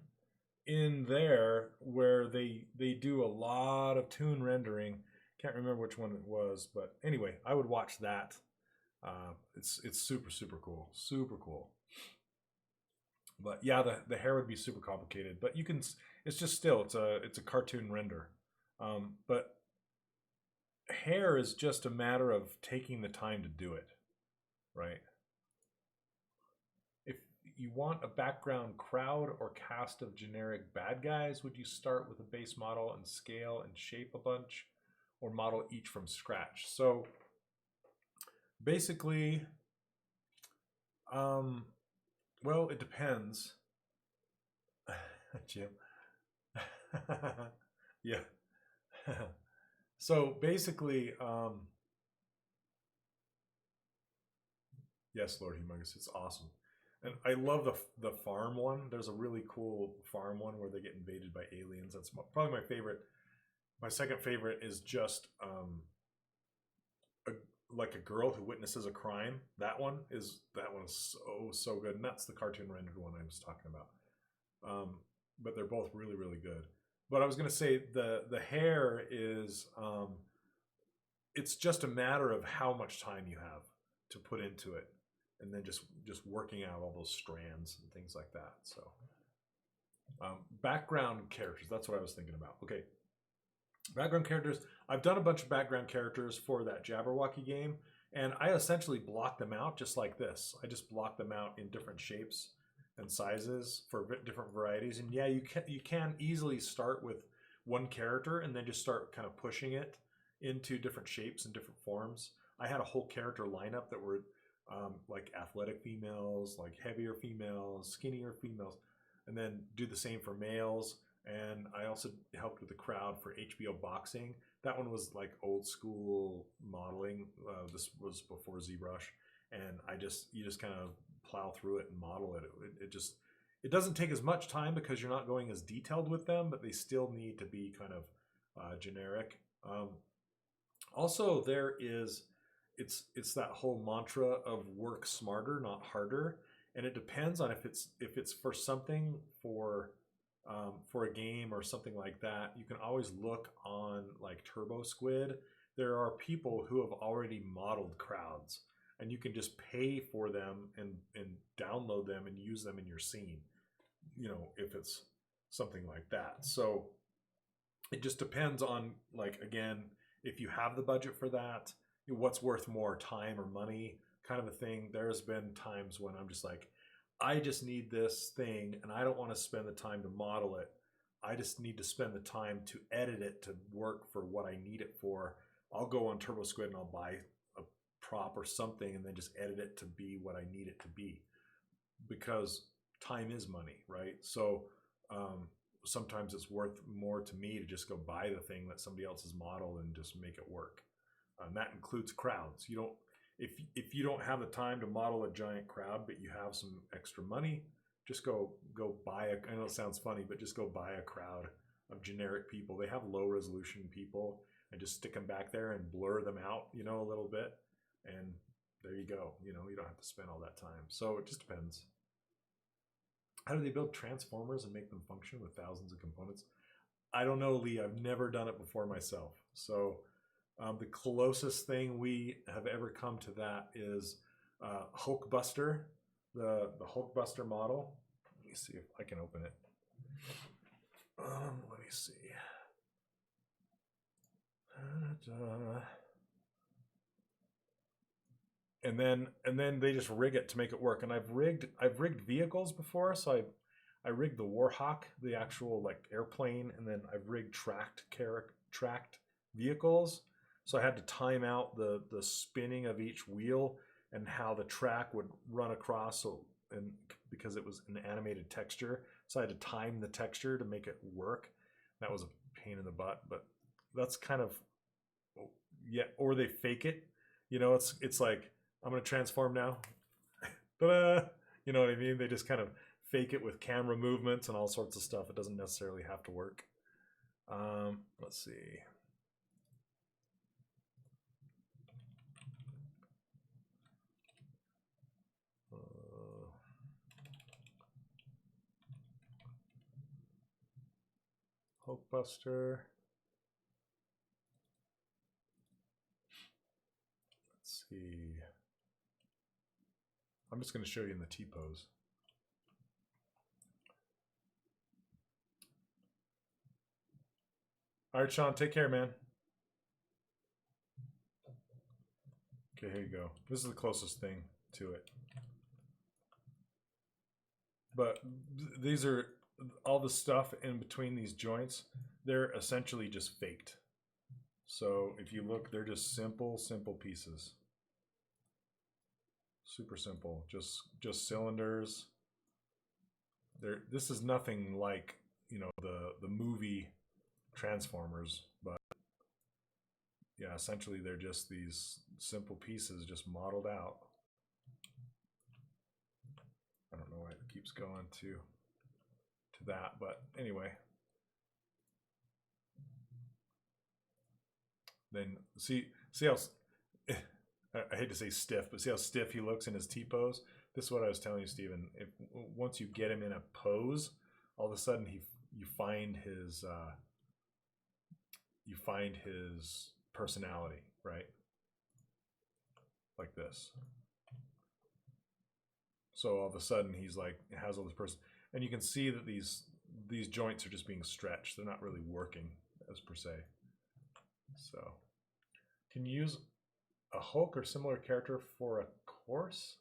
in there where they do a lot of toon rendering. Can't remember which one it was, but anyway, I would watch that. It's super, super cool, super cool. But yeah, the hair would be super complicated, but you can. It's just still it's a cartoon render, but hair is just a matter of taking the time to do it, right? If you want a background crowd or cast of generic bad guys, would you start with a base model and scale and shape a bunch, or model each from scratch? So basically, well, it depends. Jim. Yeah. So basically, yes, Lord Humongous, it's awesome. And I love the farm one. There's a really cool farm one where they get invaded by aliens. That's probably my favorite. My second favorite is just like a girl who witnesses a crime. That one is so good, and that's the cartoon rendered one I was talking about. But they're both really, really good. But I was going to say the hair is it's just a matter of how much time you have to put into it, and then just working out all those strands and things like that. So background characters, that's what I was thinking about. Okay, background characters. I've done a bunch of background characters for that Jabberwocky game, and I essentially block them out just like this. I just block them out in different shapes and sizes for different varieties. And yeah, you can easily start with one character and then just start kind of pushing it into different shapes and different forms. I had a whole character lineup that were like athletic females, like heavier females, skinnier females, and then do the same for males. And I also helped with the crowd for HBO boxing. That one was like old school modeling. This was before ZBrush, and you just kind of plow through it and model it. It doesn't take as much time because you're not going as detailed with them, but they still need to be kind of generic. Also, it's that whole mantra of work smarter, not harder, and it depends on if it's for something for a game or something like that. You can always look on like TurboSquid. There are people who have already modeled crowds, and you can just pay for them and download them and use them in your scene. If it's something like that. So it just depends on, like, again, if you have the budget for that, what's worth more, time or money, kind of a thing. There's been times when I'm just like, I just need this thing and I don't want to spend the time to model it. I just need to spend the time to edit it to work for what I need it for. I'll go on TurboSquid and I'll buy a prop or something and then just edit it to be what I need it to be, because time is money, right? So sometimes it's worth more to me to just go buy the thing that somebody else has modeled and just make it work. And that includes crowds. If you don't have the time to model a giant crowd, but you have some extra money, just go buy I know it sounds funny, but just go buy a crowd of generic people. They have low resolution people. I just stick them back there and blur them out, you know, a little bit. And there you go. You know, you don't have to spend all that time. So it just depends. How do they build transformers and make them function with thousands of components? I don't know, Lee. I've never done it before myself. So the closest thing we have ever come to that is Hulkbuster, the Hulkbuster model. Let me see if I can open it. Let me see. And then they just rig it to make it work. And I've rigged vehicles before, so I rigged the Warhawk, the actual like airplane, and then I've rigged tracked vehicles. So I had to time out the spinning of each wheel and how the track would run across. So, and because it was an animated texture, so I had to time the texture to make it work. That was a pain in the butt, but that's kind of, yeah. Or they fake it, you know. It's like, I'm gonna transform now. Ta-da! You know what I mean? They just kind of fake it with camera movements and all sorts of stuff. It doesn't necessarily have to work. Let's see. Hulkbuster. Let's see. I'm just going to show you in the T-pose. All right, Sean, take care, man. Okay, here you go. This is the closest thing to it. But these are all the stuff in between these joints. They're essentially just faked. So if you look, they're just simple pieces. Super simple, just cylinders. This is nothing like, you know, the movie Transformers, but yeah, essentially they're just these simple pieces just modeled out. I don't know why it keeps going to that, but anyway. Then see how, I hate to say stiff, but see how stiff he looks in his T-pose? This is what I was telling you, Steven. Once you get him in a pose, all of a sudden you find his personality, right? Like this. So all of a sudden he's like, has all this person, and you can see that these joints are just being stretched. They're not really working as per se. So can you use a Hulk or similar character for a course?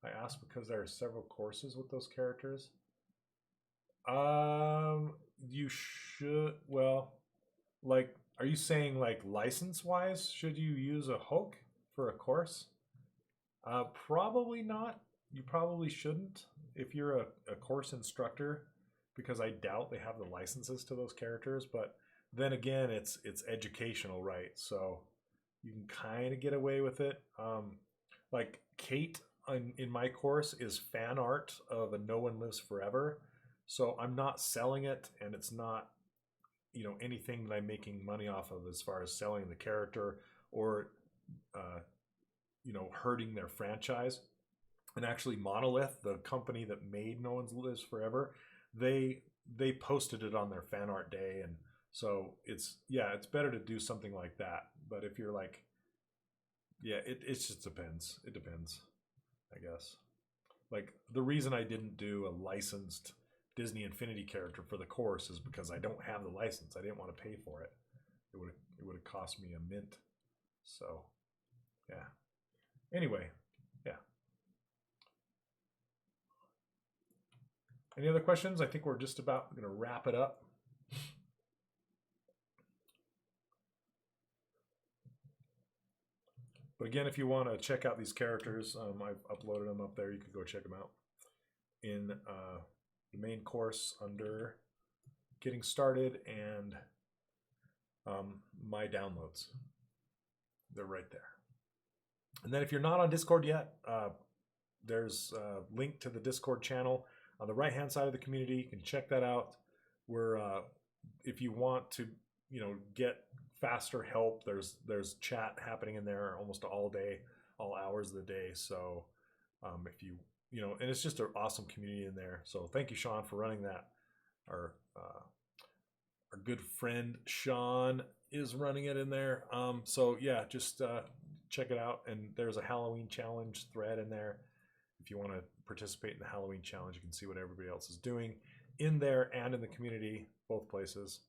I asked because there are several courses with those characters. You should, well, like, are you saying like license wise, should you use a Hulk for a course? Probably not. You probably shouldn't if you're a course instructor, because I doubt they have the licenses to those characters. But then again, it's educational, right? So you can kind of get away with it. Like Kate in my course is fan art of a No One Lives Forever. So I'm not selling it, and it's not, you know, anything that I'm making money off of as far as selling the character or, you know, hurting their franchise. And actually Monolith, the company that made No One Lives Forever, they posted it on their fan art day. And so it's better to do something like that. But if you're like, yeah, it just depends. It depends, I guess. Like the reason I didn't do a licensed Disney Infinity character for the course is because I don't have the license. I didn't want to pay for it. It would have cost me a mint. So, yeah. Anyway, yeah. Any other questions? I think we're just about going to wrap it up. But again, if you want to check out these characters, I've uploaded them up there. You could go check them out in the main course under Getting Started and My Downloads. They're right there. And then if you're not on Discord yet, there's a link to the Discord channel on the right-hand side of the community. You can check that out. if you want to, get faster help, there's chat happening in there almost all day, all hours of the day. So if you, and it's just an awesome community in there. So thank you, Sean, for running that. Our good friend Sean is running it in there. So yeah, just check it out. And there's a Halloween challenge thread in there. If you want to participate in the Halloween challenge, you can see what everybody else is doing in there and in the community, both places.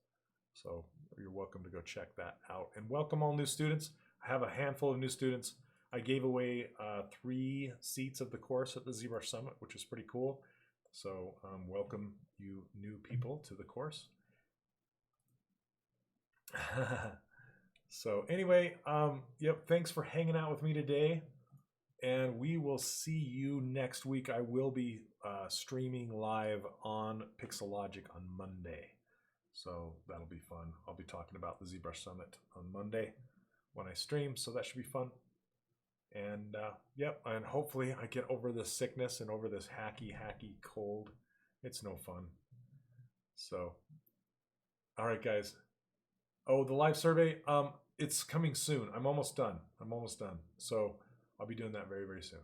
So you're welcome to go check that out. And welcome all new students. I have a handful of new students. I gave away 3 seats of the course at the ZBrush Summit, which is pretty cool. So welcome you new people to the course. So anyway, yep, thanks for hanging out with me today. And we will see you next week. I will be streaming live on Pixelogic on Monday. So that'll be fun. I'll be talking about the ZBrush Summit on Monday when I stream. So that should be fun. And yep, and hopefully I get over this sickness and over this hacky cold. It's no fun. So, all right, guys. Oh, the live survey, it's coming soon. I'm almost done. So I'll be doing that very, very soon.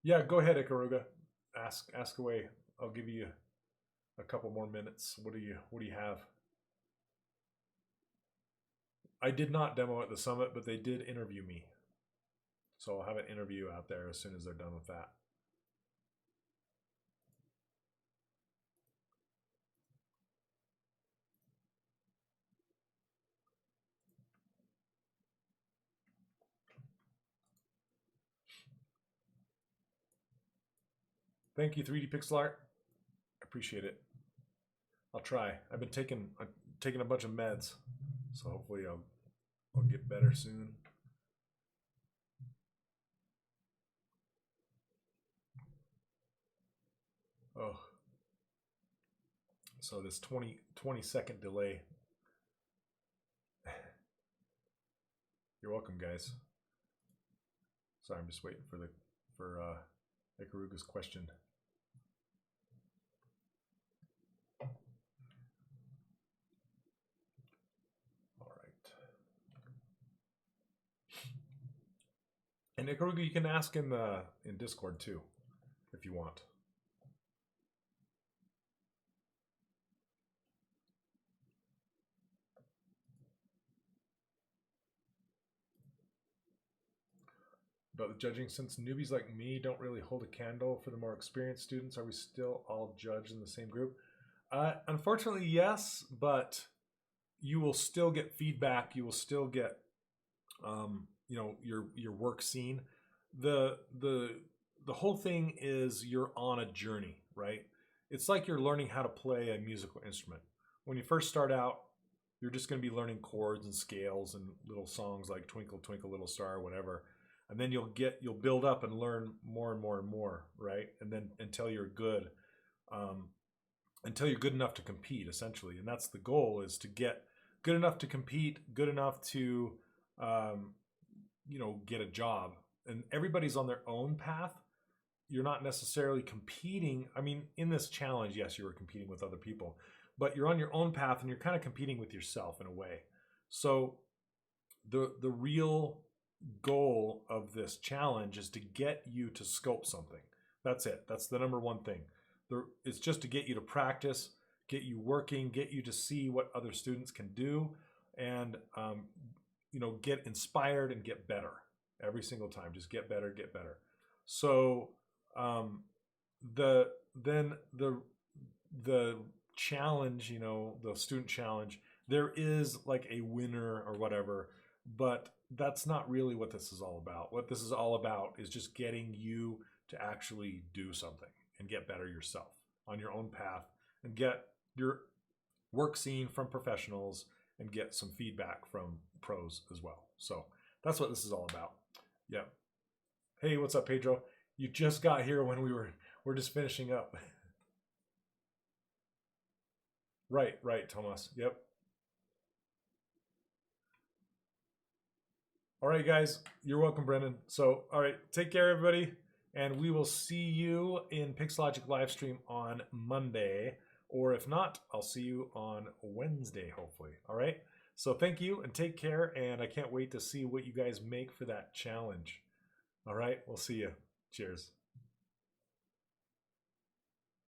Yeah, go ahead, Ikaruga. Ask away. I'll give you a couple more minutes. What do you have? I did not demo at the summit, but they did interview me. So I'll have an interview out there as soon as they're done with that. Thank you, 3D Pixel Art. Appreciate it. I'll try. I've been taking a bunch of meds, so hopefully I'll get better soon. Oh, so this 20-second delay. You're welcome, guys. Sorry, I'm just waiting for Ikaruga's question. And Ikaruga, you can ask in Discord too, if you want. About the judging, since newbies like me don't really hold a candle for the more experienced students, are we still all judged in the same group? Unfortunately, yes, but you will still get feedback. You will still get, your work seen. The whole thing is you're on a journey, right? It's like you're learning how to play a musical instrument. When you first start out, you're just going to be learning chords and scales and little songs like Twinkle Twinkle Little Star or whatever. And then you'll build up and learn more and more and more, right? And then until you're good, until you're good enough to compete, essentially. And that's the goal, is to get good enough to compete, good enough to, get a job. And everybody's on their own path. You're not necessarily competing. I mean, in this challenge, yes, you were competing with other people, but you're on your own path and you're kind of competing with yourself in a way. So the real goal of this challenge is to get you to sculpt something. That's it. That's the number one thing. It's just to get you to practice, get you working, get you to see what other students can do, and get inspired and get better every single time. Just get better, get better. So the challenge, the student challenge, there is like a winner or whatever, but that's not really what this is all about. What this is all about is just getting you to actually do something and get better yourself on your own path, and get your work seen from professionals and get some feedback from pros as well. So that's what this is all about. Yeah. Hey, what's up, Pedro? You just got here when we're just finishing up. Right, Thomas. Yep. All right, guys. You're welcome, Brendan. So, all right, take care, everybody. And we will see you in Pixelogic live stream on Monday, Or if not, I'll see you on Wednesday, hopefully. All right. So thank you and take care. And I can't wait to see what you guys make for that challenge. All right. We'll see you. Cheers.